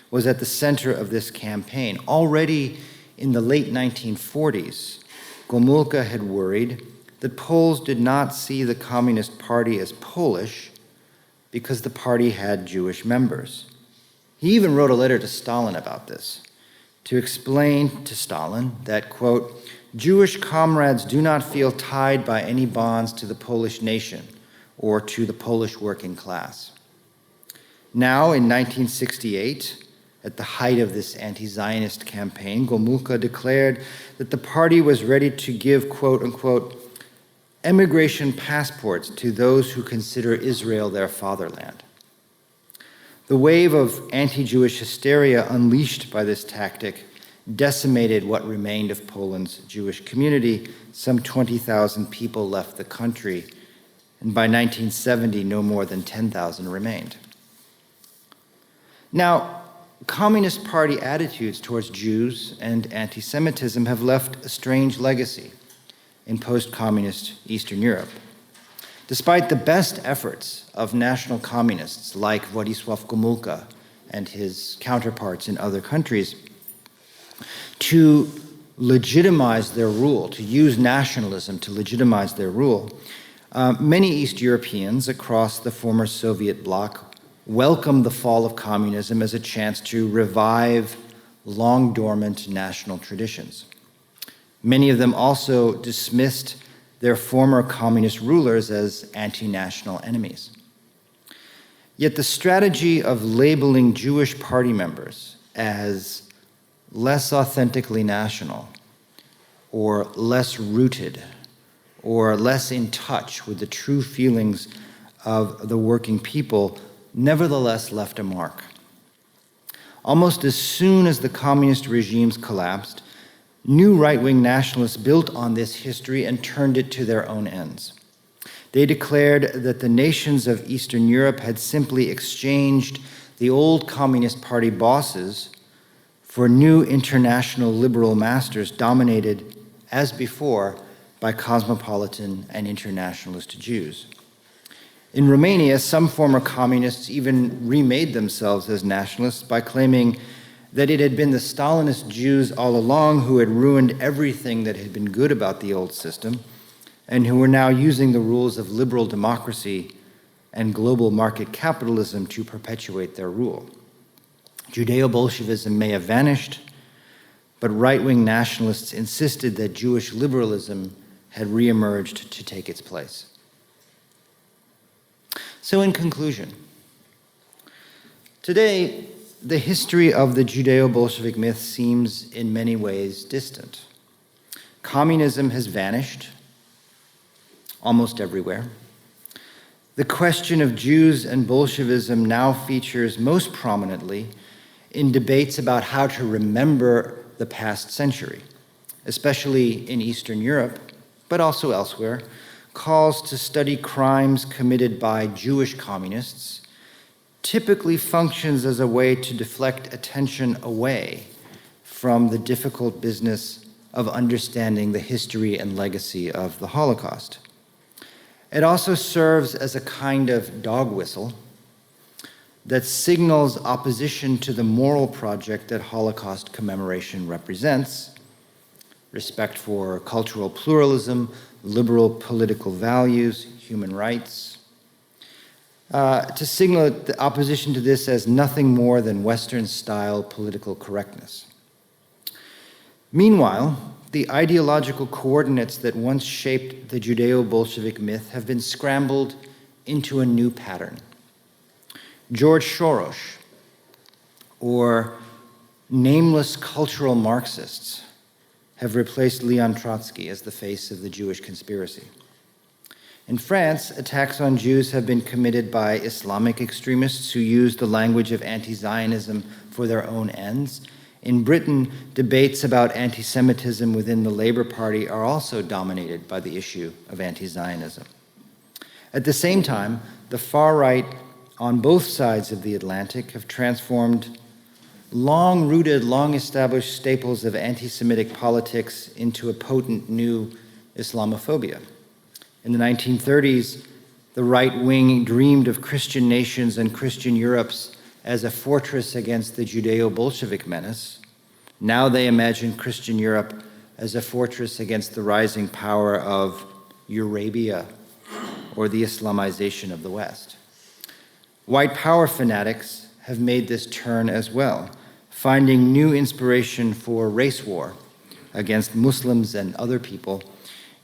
was at the center of this campaign. Already in the late 1940s, Gomułka had worried that Poles did not see the Communist Party as Polish because the party had Jewish members. He even wrote a letter to Stalin about this, to explain to Stalin that, quote, Jewish comrades do not feel tied by any bonds to the Polish nation or to the Polish working class. Now, in 1968, at the height of this anti-Zionist campaign, Gomułka declared that the party was ready to give, quote unquote, emigration passports to those who consider Israel their fatherland. The wave of anti-Jewish hysteria unleashed by this tactic decimated what remained of Poland's Jewish community. Some 20,000 people left the country, and by 1970, no more than 10,000 remained. Now, Communist Party attitudes towards Jews and anti-Semitism have left a strange legacy in post-communist Eastern Europe. Despite the best efforts of national communists like Władysław Gomułka and his counterparts in other countries to legitimize their rule, to use nationalism to legitimize their rule, many East Europeans across the former Soviet bloc welcomed the fall of communism as a chance to revive long-dormant national traditions. Many of them also dismissed their former communist rulers as anti-national enemies. Yet the strategy of labeling Jewish party members as less authentically national, or less rooted, or less in touch with the true feelings of the working people nevertheless left a mark. Almost as soon as the communist regimes collapsed, new right-wing nationalists built on this history and turned it to their own ends. They declared that the nations of Eastern Europe had simply exchanged the old Communist Party bosses for new international liberal masters dominated, as before, by cosmopolitan and internationalist Jews. In Romania, some former communists even remade themselves as nationalists by claiming that it had been the Stalinist Jews all along who had ruined everything that had been good about the old system, and who were now using the rules of liberal democracy and global market capitalism to perpetuate their rule. Judeo-Bolshevism may have vanished, but right-wing nationalists insisted that Jewish liberalism had reemerged to take its place. So in conclusion, today, the history of the Judeo-Bolshevik myth seems in many ways distant. Communism has vanished almost everywhere. The question of Jews and Bolshevism now features most prominently in debates about how to remember the past century, especially in Eastern Europe, but also elsewhere. Calls to study crimes committed by Jewish communists typically functions as a way to deflect attention away from the difficult business of understanding the history and legacy of the Holocaust. It also serves as a kind of dog whistle that signals opposition to the moral project that Holocaust commemoration represents: respect for cultural pluralism, liberal political values, human rights, to signal the opposition to this as nothing more than Western-style political correctness. Meanwhile, the ideological coordinates that once shaped the Judeo-Bolshevik myth have been scrambled into a new pattern. George Soros, or nameless cultural Marxists, have replaced Leon Trotsky as the face of the Jewish conspiracy. In France, attacks on Jews have been committed by Islamic extremists who use the language of anti-Zionism for their own ends. In Britain, debates about anti-Semitism within the Labour Party are also dominated by the issue of anti-Zionism. At the same time, the far right on both sides of the Atlantic have transformed long-rooted, long-established staples of anti-Semitic politics into a potent new Islamophobia. In the 1930s, the right wing dreamed of Christian nations and Christian Europes as a fortress against the Judeo-Bolshevik menace. Now they imagine Christian Europe as a fortress against the rising power of Eurabia or the Islamization of the West. White power fanatics have made this turn as well, finding new inspiration for race war against Muslims and other people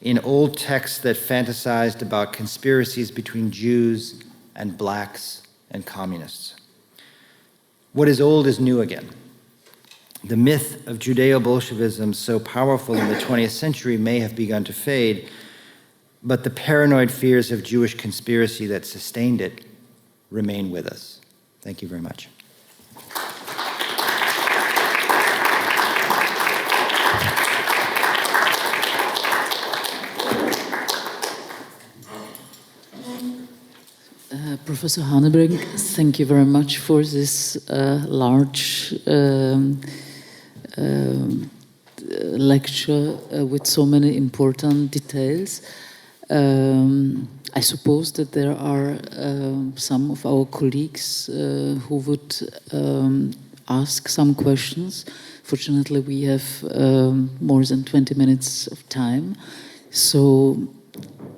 in old texts that fantasized about conspiracies between Jews and blacks and communists. What is old is new again. The myth of Judeo-Bolshevism, so powerful in the 20th century, may have begun to fade, but the paranoid fears of Jewish conspiracy that sustained it remain with us. Thank you very much. Professor Hanebrink, thank you very much for this large lecture with so many important details. I suppose that there are some of our colleagues who would ask some questions. Fortunately, we have more than 20 minutes of time, so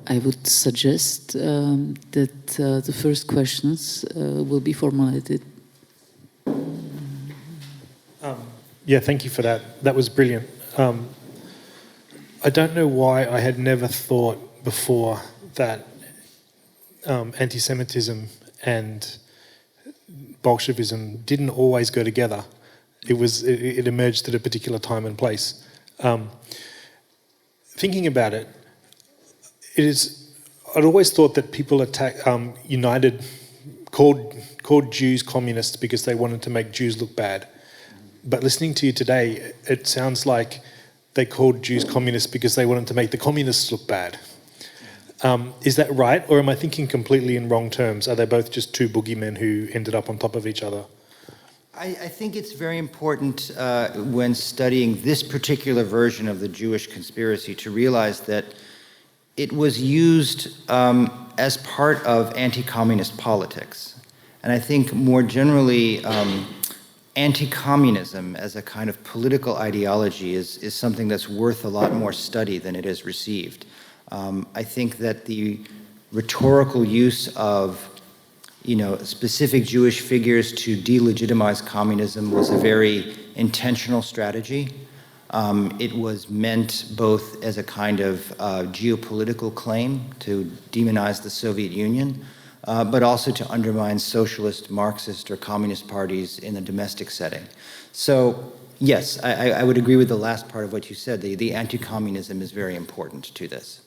I would suggest that the first questions will be formulated. Yeah, thank you for that. That was brilliant. I don't know why I had never thought before that anti-Semitism and Bolshevism didn't always go together. It emerged at a particular time and place. Thinking about it, I'd always thought that people called Jews communists because they wanted to make Jews look bad. But listening to you today, it sounds like they called Jews communists because they wanted to make the communists look bad. Is that right, or am I thinking completely in wrong terms? Are they both just two boogeymen who ended up on top of each other? I think it's very important when studying this particular version of the Jewish conspiracy to realize that it was used as part of anti-communist politics. And I think more generally, anti-communism as a kind of political ideology is something that's worth a lot more study than it has received. I think that the rhetorical use of specific Jewish figures to delegitimize communism was a very intentional strategy. It was meant both as a kind of geopolitical claim to demonize the Soviet Union, but also to undermine socialist, Marxist, or communist parties in a domestic setting. So, yes, I would agree with the last part of what you said. The anti-communism is very important to this.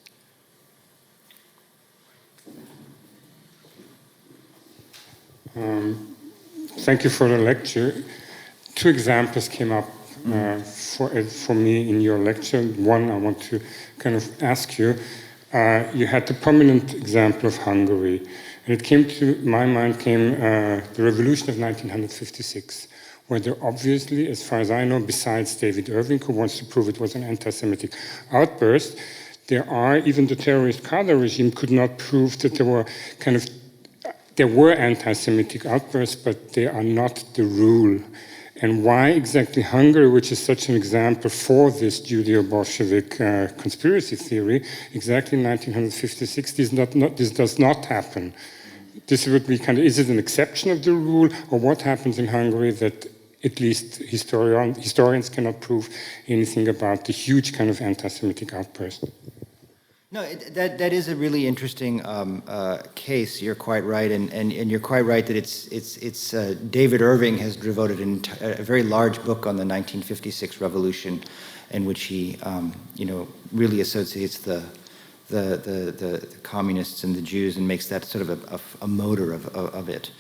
Thank you for the lecture. Two examples came up for me in your lecture. One I want to kind of ask you. You had the prominent example of Hungary. And it came to my mind the revolution of 1956, where there obviously, as far as I know, besides David Irving, who wants to prove it was an anti-Semitic outburst, even the terrorist Kader regime could not prove that there were anti-Semitic outbursts, but they are not the rule. And why exactly Hungary, which is such an example for this Judeo-Bolshevik conspiracy theory, exactly in 1956, this does not happen? This would be is it an exception of the rule, or what happens in Hungary that at least historians cannot prove anything about the huge kind of anti-Semitic outburst? No, that is a really interesting case. You're quite right, and you're quite right that it's David Irving has devoted a very large book on the 1956 revolution, in which he really associates the communists and the Jews and makes that sort of a motor of it.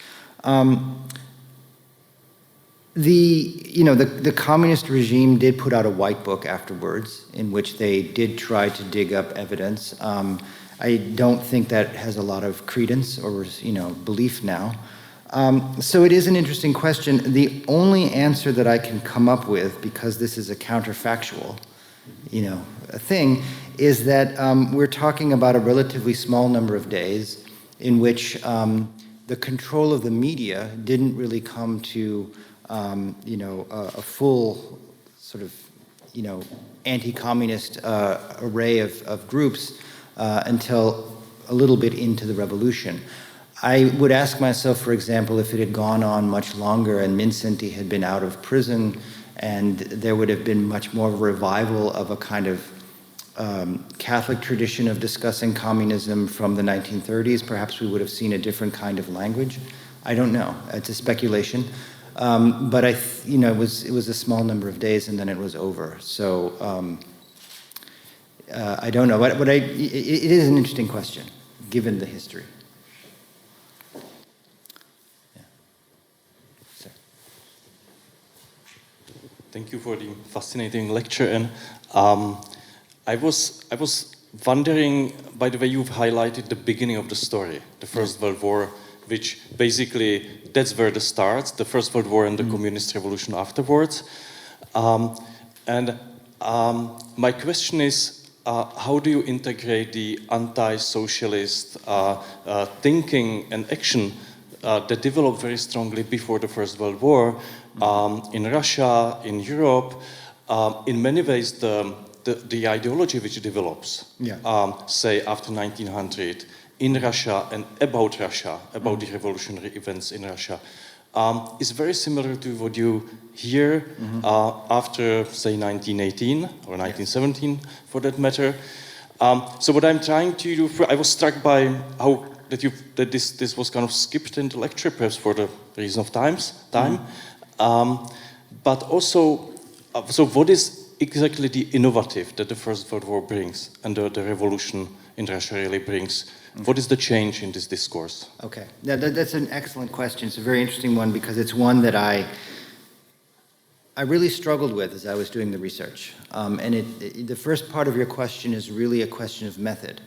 The communist regime did put out a white book afterwards in which they did try to dig up evidence. I don't think that has a lot of credence or belief now. So it is an interesting question. The only answer that I can come up with, because this is a counterfactual thing, is that we're talking about a relatively small number of days in which the control of the media didn't really come to a full sort of, anti-communist array of groups until a little bit into the revolution. I would ask myself, for example, if it had gone on much longer and Mincinti had been out of prison and there would have been much more of a revival of a kind of Catholic tradition of discussing communism from the 1930s, perhaps we would have seen a different kind of language. I don't know. It's a speculation. But it was a small number of days and then it was over. So I don't know. But it is an interesting question, given the history. Yeah. Sir. Thank you for the fascinating lecture. And I was wondering, by the way, you've highlighted the beginning of the story, the First World War, which basically, that's where it starts, the First World War and the communist revolution afterwards. My question is, how do you integrate the anti-socialist thinking and action that developed very strongly before the First World War in Russia, in Europe? In many ways, the ideology which develops, say after 1900, in Russia and about the revolutionary events in Russia, is very similar to what you hear after, say, 1918 or 1917, for that matter. So what I'm trying to do, I was struck by how that this was kind of skipped in the lecture, perhaps for the reason of time. But also, so what is exactly the innovative that the First World War brings and the revolution in Russia really brings? What is the change in this discourse? Okay, that's an excellent question. It's a very interesting one because it's one that I really struggled with as I was doing the research. And the first part of your question is really a question of method.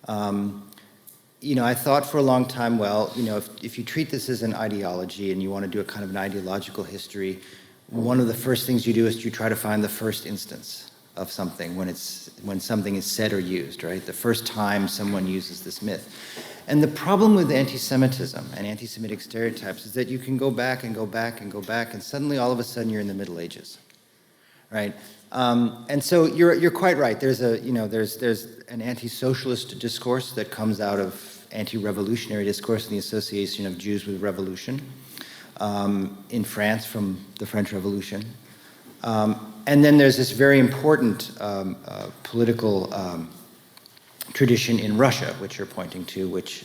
I thought for a long time, well, if you treat this as an ideology and you want to do a kind of an ideological history, one of the first things you do is you try to find the first instance of something when something is said or used, right? The first time someone uses this myth. And the problem with anti-Semitism and anti-Semitic stereotypes is that you can go back and go back and go back, and suddenly all of a sudden you're in the Middle Ages, right? And so you're quite right. There's an anti-socialist discourse that comes out of anti-revolutionary discourse in the association of Jews with revolution in France from the French Revolution. And then there's this very important political tradition in Russia, which you're pointing to, which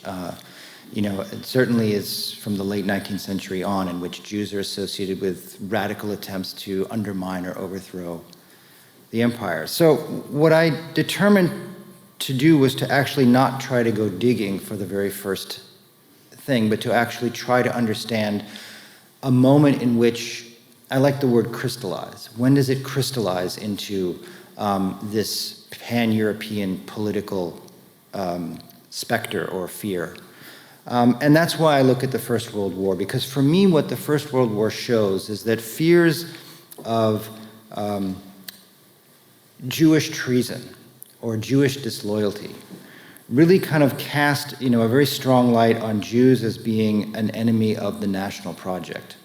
it certainly is from the late 19th century on, in which Jews are associated with radical attempts to undermine or overthrow the empire. So what I determined to do was to actually not try to go digging for the very first thing, but to actually try to understand a moment in which, I like the word crystallize. When does it crystallize into this pan-European political specter or fear? And that's why I look at the First World War, because for me what the First World War shows is that fears of Jewish treason or Jewish disloyalty really kind of cast a very strong light on Jews as being an enemy of the national project.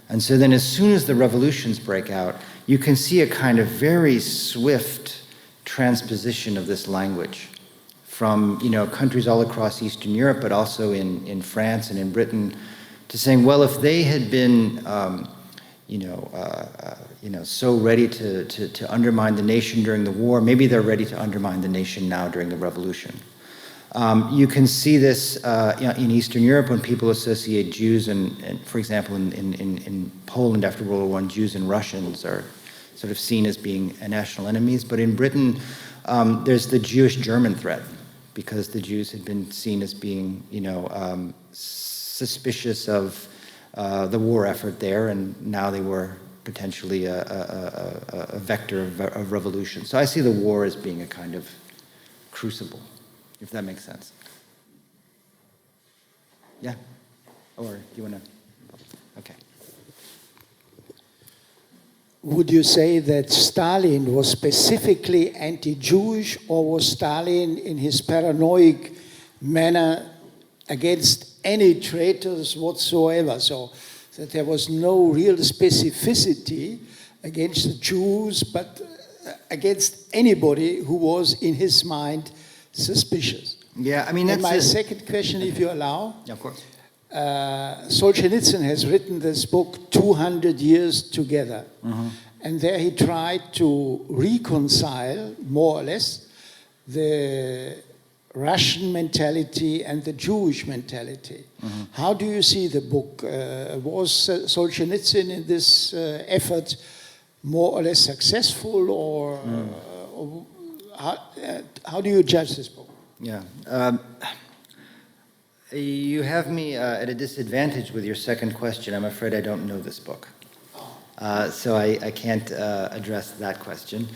And so then as soon as the revolutions break out, you can see a kind of very swift transposition of this language from countries all across Eastern Europe, but also in France and in Britain, to saying, well, if they had been so ready to undermine the nation during the war, maybe they're ready to undermine the nation now during the revolution. You can see this in Eastern Europe when people associate Jews and for example, in Poland after World War I, Jews and Russians are sort of seen as being national enemies. But in Britain, there's the Jewish-German threat, because the Jews had been seen as being, suspicious of the war effort there, and now they were potentially a vector of revolution. So I see the war as being a kind of crucible, if that makes sense. Yeah? Or do you want to? Okay. Would you say that Stalin was specifically anti-Jewish, or was Stalin in his paranoid manner against any traitors whatsoever? So that there was no real specificity against the Jews, but against anybody who was, in his mind, suspicious. Yeah, I mean, that's and my second question, if you allow. Yeah, of course. Solzhenitsyn has written this book, 200 Years Together. Mm-hmm. And there he tried to reconcile, more or less, the Russian mentality and the Jewish mentality. Mm-hmm. How do you see the book? Was Solzhenitsyn in this effort more or less successful, or how do you judge this book? Yeah. You have me at a disadvantage with your second question. I'm afraid I don't know this book. So I can't address that question.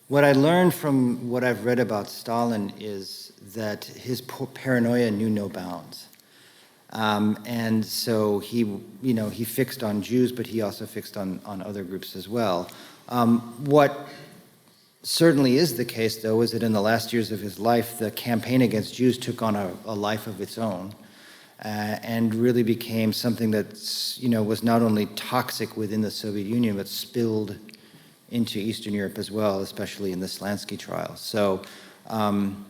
What I learned from what I've read about Stalin is that his paranoia knew no bounds. And so he fixed on Jews, but he also fixed on other groups as well. What certainly is the case, though, is that in the last years of his life, the campaign against Jews took on a life of its own, and really became something that was not only toxic within the Soviet Union, but spilled into Eastern Europe as well, especially in the Slansky trial. So I'm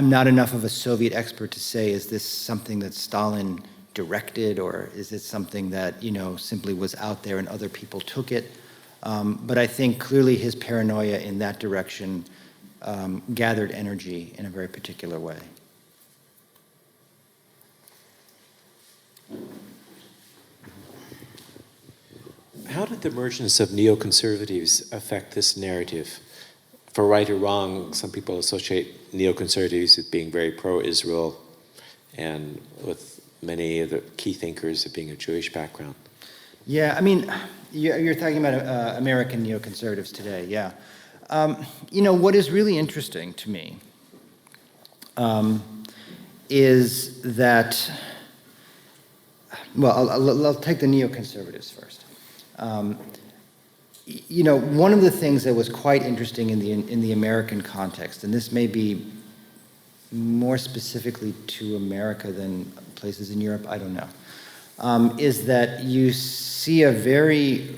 not enough of a Soviet expert to say, is this something that Stalin directed, or is it something that simply was out there and other people took it? But I think clearly his paranoia in that direction gathered energy in a very particular way. How did the emergence of neoconservatives affect this narrative? For right or wrong, some people associate neoconservatives with being very pro-Israel, and with many of the key thinkers of being a Jewish background. Yeah, I mean, you're talking about American neoconservatives today, yeah. What is really interesting to me is that, well, I'll take the neoconservatives first. You know, one of the things that was quite interesting in the American context, and this may be more specifically to America than places in Europe, I don't know, is that you see a very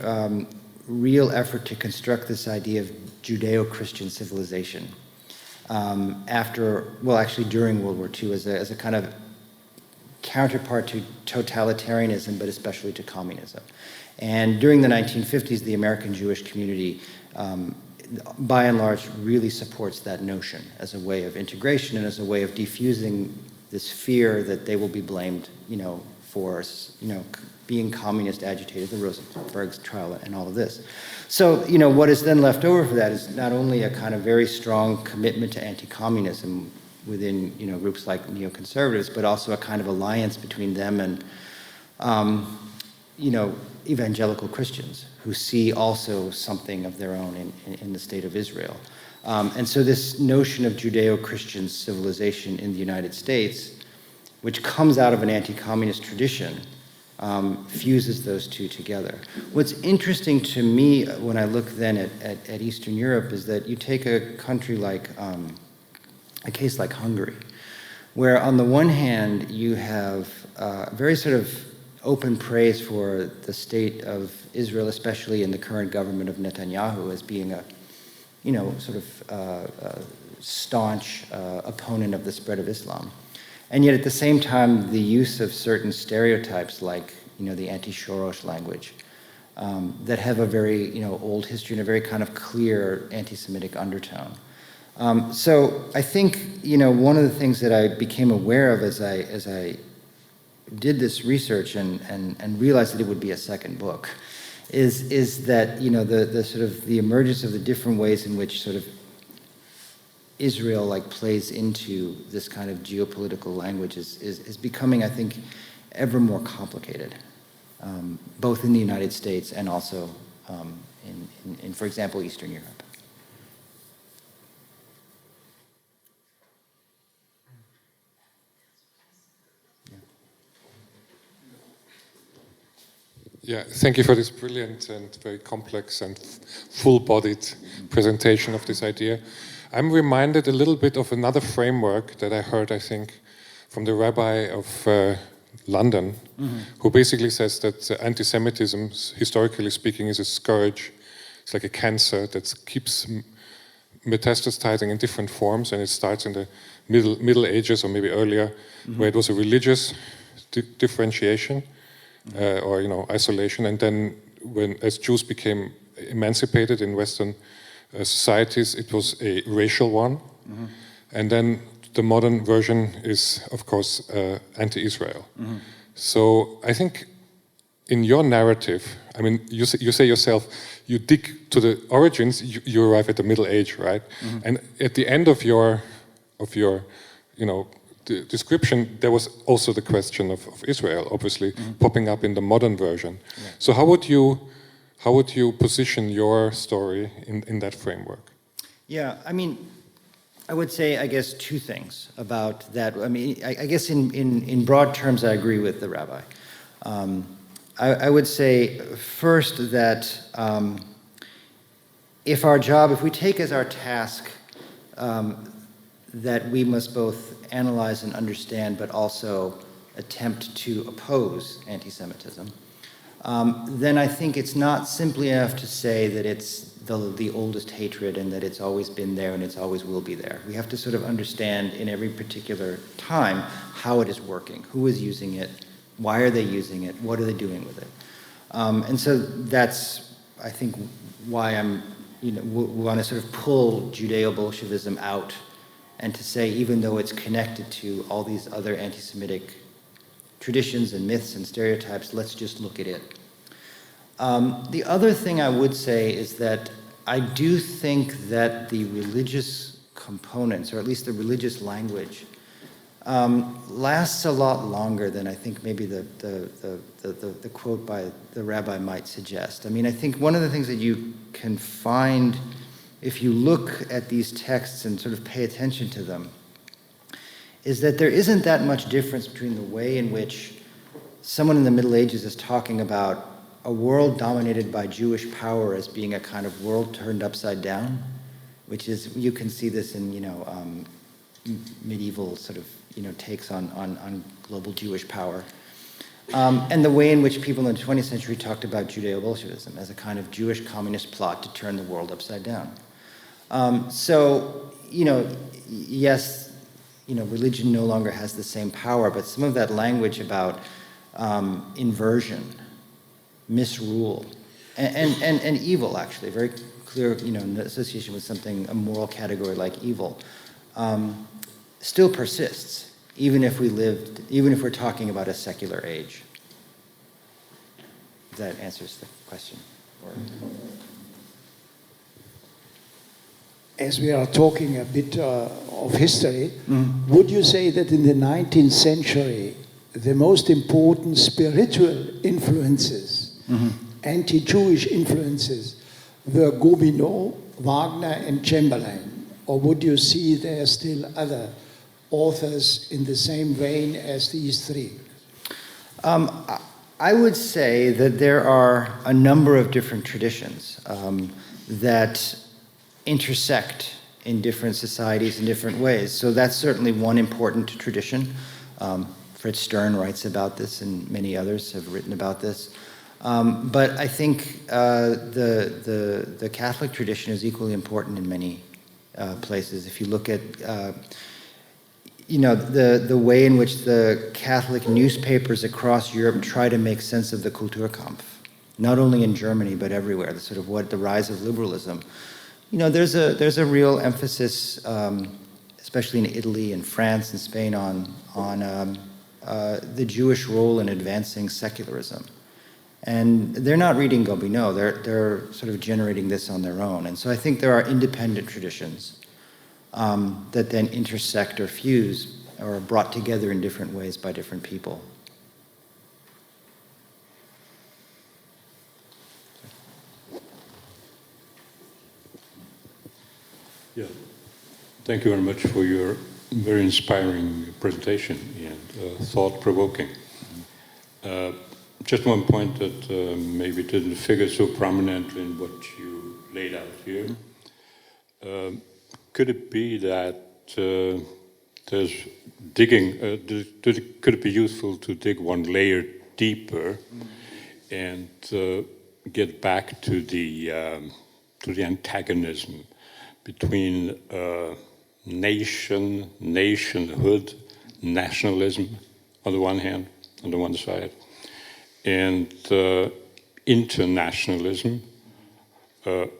real effort to construct this idea of Judeo-Christian civilization actually during World War II as a kind of counterpart to totalitarianism, but especially to communism. And during the 1950s, the American Jewish community, by and large, really supports that notion as a way of integration and as a way of defusing this fear that they will be blamed, you know, for, you know, being communist agitators, the Rosenberg's trial and all of this. So, you know, what is then left over for that is not only a kind of very strong commitment to anti-communism within, you know, groups like neoconservatives, but also a kind of alliance between them and, you know, evangelical Christians who see also something of their own in the state of Israel. And so this notion of Judeo-Christian civilization in the United States, which comes out of an anti-communist tradition, fuses those two together. What's interesting to me when I look then at Eastern Europe is that you take a country like, a case like Hungary, where on the one hand you have very sort of open praise for the state of Israel, especially in the current government of Netanyahu, as being a, you know, sort of staunch opponent of the spread of Islam. And yet at the same time, the use of certain stereotypes like, you know, the anti-Shorosh language that have a very, you know, old history and a very kind of clear anti-Semitic undertone. So I think, you know, one of the things that I became aware of as I did this research and realized that it would be a second book is that, you know, the sort of the emergence of the different ways in which sort of Israel like plays into this kind of geopolitical language is becoming, I think, ever more complicated, both in the United States and also in, for example, Eastern Europe. Yeah, thank you for this brilliant and very complex and full-bodied presentation of this idea. I'm reminded a little bit of another framework that I heard, I think, from the rabbi of London, who basically says that anti-Semitism, historically speaking, is a scourge. It's like a cancer that keeps metastasizing in different forms, and it starts in the Middle Ages or maybe earlier, where it was a religious differentiation. Or, you know, isolation, and then as Jews became emancipated in Western societies, it was a racial one, and then the modern version is, of course, anti-Israel. So I think in your narrative, I mean, you say yourself, you dig to the origins, you arrive at the Middle Age, right? And at the end of your, you know, the description, there was also the question of Israel, obviously, popping up in the modern version. Yeah. So how would you position your story in that framework? Yeah, I mean, I would say, I guess, two things about that. I mean, I guess in broad terms, I agree with the rabbi. I would say first that if we take as our task that we must both analyze and understand, but also attempt to oppose anti-Semitism, then I think it's not simply enough to say that it's the oldest hatred and that it's always been there and it's always will be there. We have to sort of understand in every particular time how it is working, who is using it, why are they using it, what are they doing with it. And so that's, I think, why I'm, you know, want to sort of pull Judeo-Bolshevism out and to say, even though it's connected to all these other anti-Semitic traditions and myths and stereotypes, let's just look at it. The other thing I would say is that I do think that the religious components, or at least the religious language, lasts a lot longer than I think maybe the quote by the rabbi might suggest. I mean, I think one of the things that you can find if you look at these texts and sort of pay attention to them, is that there isn't that much difference between the way in which someone in the Middle Ages is talking about a world dominated by Jewish power as being a kind of world turned upside down, which is, you can see this in, medieval sort of, takes on global Jewish power. And the way in which people in the 20th century talked about Judeo-Bolshevism as a kind of Jewish communist plot to turn the world upside down. Yes, religion no longer has the same power, but some of that language about inversion, misrule, and evil, actually, very clear, association with something, a moral category like evil, still persists, even if we're talking about a secular age. If that answers the question. As we are talking a bit of history, would you say that in the 19th century, the most important spiritual influences, anti-Jewish influences, were Gobineau, Wagner, and Chamberlain? Or would you see there are still other authors in the same vein as these three? I would say that there are a number of different traditions that intersect in different societies in different ways. So that's certainly one important tradition. Fritz Stern writes about this, and many others have written about this. But I think the Catholic tradition is equally important in many places. If you look at the way in which the Catholic newspapers across Europe try to make sense of the Kulturkampf, not only in Germany but everywhere, the sort of the rise of liberalism. There's a real emphasis, especially in Italy and France and Spain, on the Jewish role in advancing secularism. And they're not reading Gobineau, they're sort of generating this on their own. And so I think there are independent traditions that then intersect or fuse or are brought together in different ways by different people. Yeah, thank you very much for your very inspiring presentation and thought-provoking. Just one point that maybe didn't figure so prominently in what you laid out here. Could it be that there's digging, could it be useful to dig one layer deeper and get back to the antagonism between nationhood, nationalism on the one hand, on the one side, and internationalism,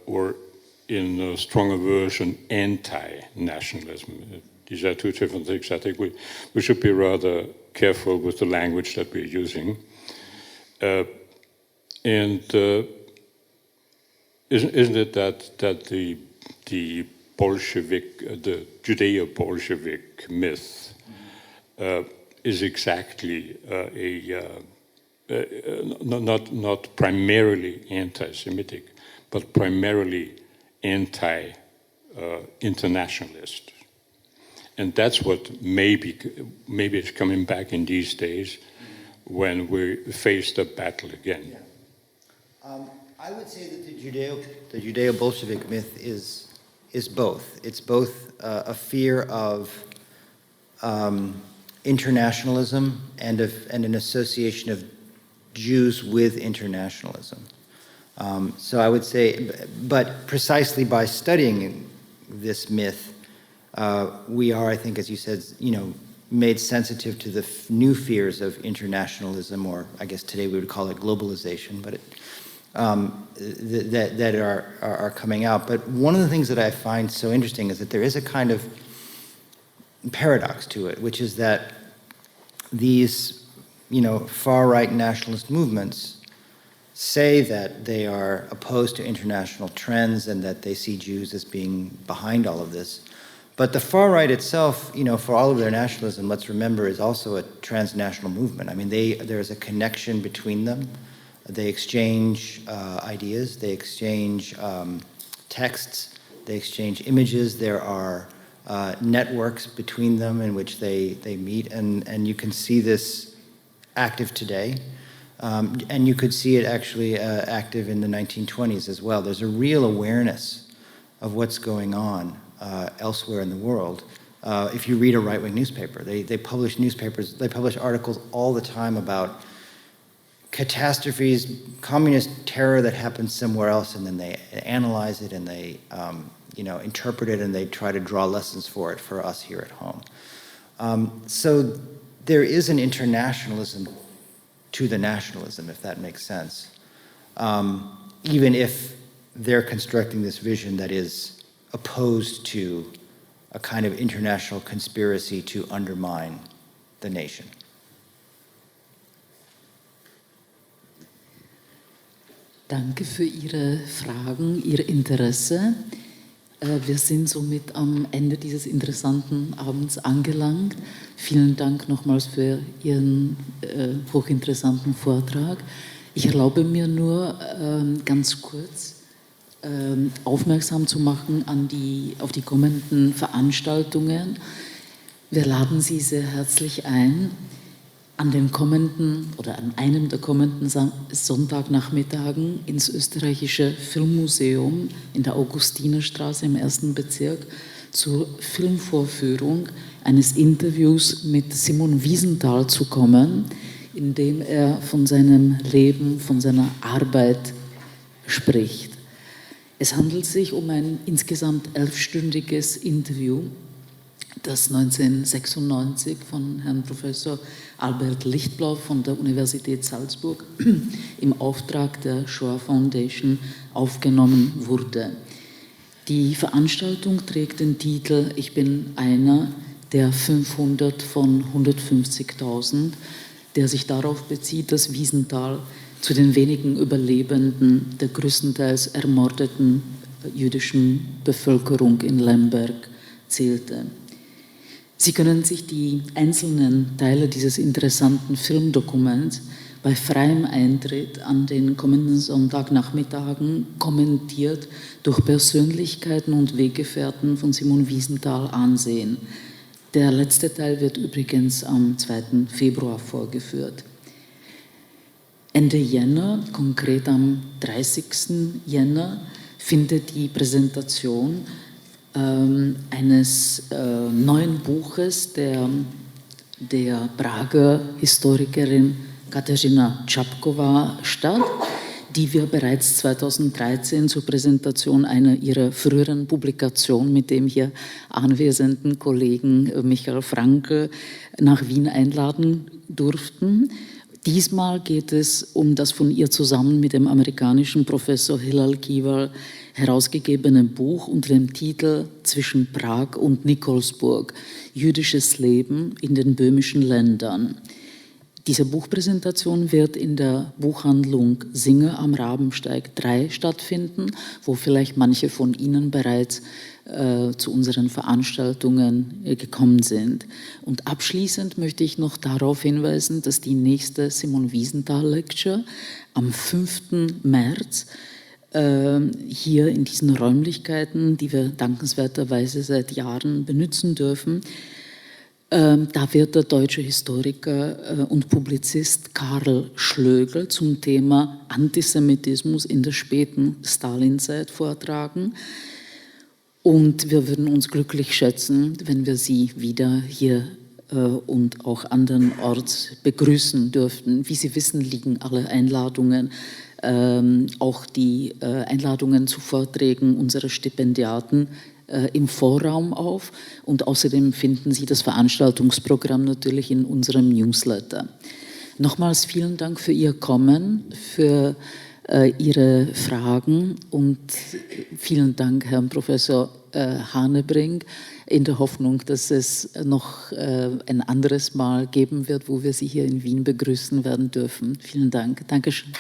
or in a stronger version, anti-nationalism. These are two different things. I think we should be rather careful with the language that we're using. Isn't it that the Bolshevik, the Judeo-Bolshevik myth is exactly not primarily anti-Semitic, but primarily anti-internationalist. And that's what maybe is coming back in these days when we face the battle again. Yeah. I would say that the Judeo-Bolshevik myth is both. It's both a fear of internationalism and an association of Jews with internationalism. So I would say, but precisely by studying this myth, we are, I think, as you said, made sensitive to the new fears of internationalism, or I guess today we would call it globalization, but that are coming out. But one of the things that I find so interesting is that there is a kind of paradox to it, which is that these, far-right nationalist movements say that they are opposed to international trends and that they see Jews as being behind all of this. But the far right itself, for all of their nationalism, let's remember, is also a transnational movement. I mean, there's a connection between them. They exchange ideas, they exchange texts, they exchange images. There are networks between them in which they meet, and you can see this active today. And you could see it actually active in the 1920s as well. There's a real awareness of what's going on elsewhere in the world. If you read a right-wing newspaper, they publish newspapers, they publish articles all the time about catastrophes, communist terror that happens somewhere else, and then they analyze it and they interpret it, and they try to draw lessons for it for us here at home. So there is an internationalism to the nationalism, if that makes sense, even if they're constructing this vision that is opposed to a kind of international conspiracy to undermine the nation. Danke für Ihre Fragen, Ihr Interesse. Wir sind somit am Ende dieses interessanten Abends angelangt. Vielen Dank nochmals für Ihren hochinteressanten Vortrag. Ich erlaube mir nur ganz kurz aufmerksam zu machen auf die kommenden Veranstaltungen. Wir laden Sie sehr herzlich ein, an einem der kommenden Sonntagnachmittagen ins österreichische Filmmuseum in der Augustinerstraße im 1. Bezirk zur Filmvorführung eines Interviews mit Simon Wiesenthal zu kommen, in dem er von seinem Leben, von seiner Arbeit spricht. Es handelt sich um ein insgesamt 11-stündiges Interview, das 1996 von Herrn Professor Albert Lichtblau von der Universität Salzburg im Auftrag der Shoah Foundation aufgenommen wurde. Die Veranstaltung trägt den Titel „Ich bin einer der 500 von 150.000", der sich darauf bezieht, dass Wiesenthal zu den wenigen Überlebenden der größtenteils ermordeten jüdischen Bevölkerung in Lemberg zählte. Sie können sich die einzelnen Teile dieses interessanten Filmdokuments bei freiem Eintritt an den kommenden Sonntagnachmittagen kommentiert durch Persönlichkeiten und Weggefährten von Simon Wiesenthal ansehen. Der letzte Teil wird übrigens am 2. Februar vorgeführt. Ende Jänner, konkret am 30. Jänner, findet die Präsentation eines neuen Buches der Prager Historikerin Kateřina Čapková statt, die wir bereits 2013 zur Präsentation einer ihrer früheren Publikationen mit dem hier anwesenden Kollegen Michael Franke nach Wien einladen durften. Diesmal geht es um das von ihr zusammen mit dem amerikanischen Professor Hillel Kival herausgegebene Buch unter dem Titel „Zwischen Prag und Nikolsburg – Jüdisches Leben in den böhmischen Ländern". Diese Buchpräsentation wird in der Buchhandlung Singer am Rabensteig 3 stattfinden, wo vielleicht manche von Ihnen bereits zu unseren Veranstaltungen gekommen sind. Und abschließend möchte ich noch darauf hinweisen, dass die nächste Simon Wiesenthal Lecture am 5. März hier in diesen Räumlichkeiten, die wir dankenswerterweise seit Jahren benutzen dürfen, da wird der deutsche Historiker und Publizist Karl Schlögl zum Thema Antisemitismus in der späten Stalinzeit vortragen. Und wir würden uns glücklich schätzen, wenn wir Sie wieder hier und auch andernorts begrüßen dürften. Wie Sie wissen, liegen alle Einladungen, auch die Einladungen zu Vorträgen unserer Stipendiaten im Vorraum auf. Und außerdem finden Sie das Veranstaltungsprogramm natürlich in unserem Newsletter. Nochmals vielen Dank für Ihr Kommen, für Ihre Fragen und vielen Dank, Herrn Professor Hanebrink, in der Hoffnung, dass es noch ein anderes Mal geben wird, wo wir Sie hier in Wien begrüßen werden dürfen. Vielen Dank. Dankeschön.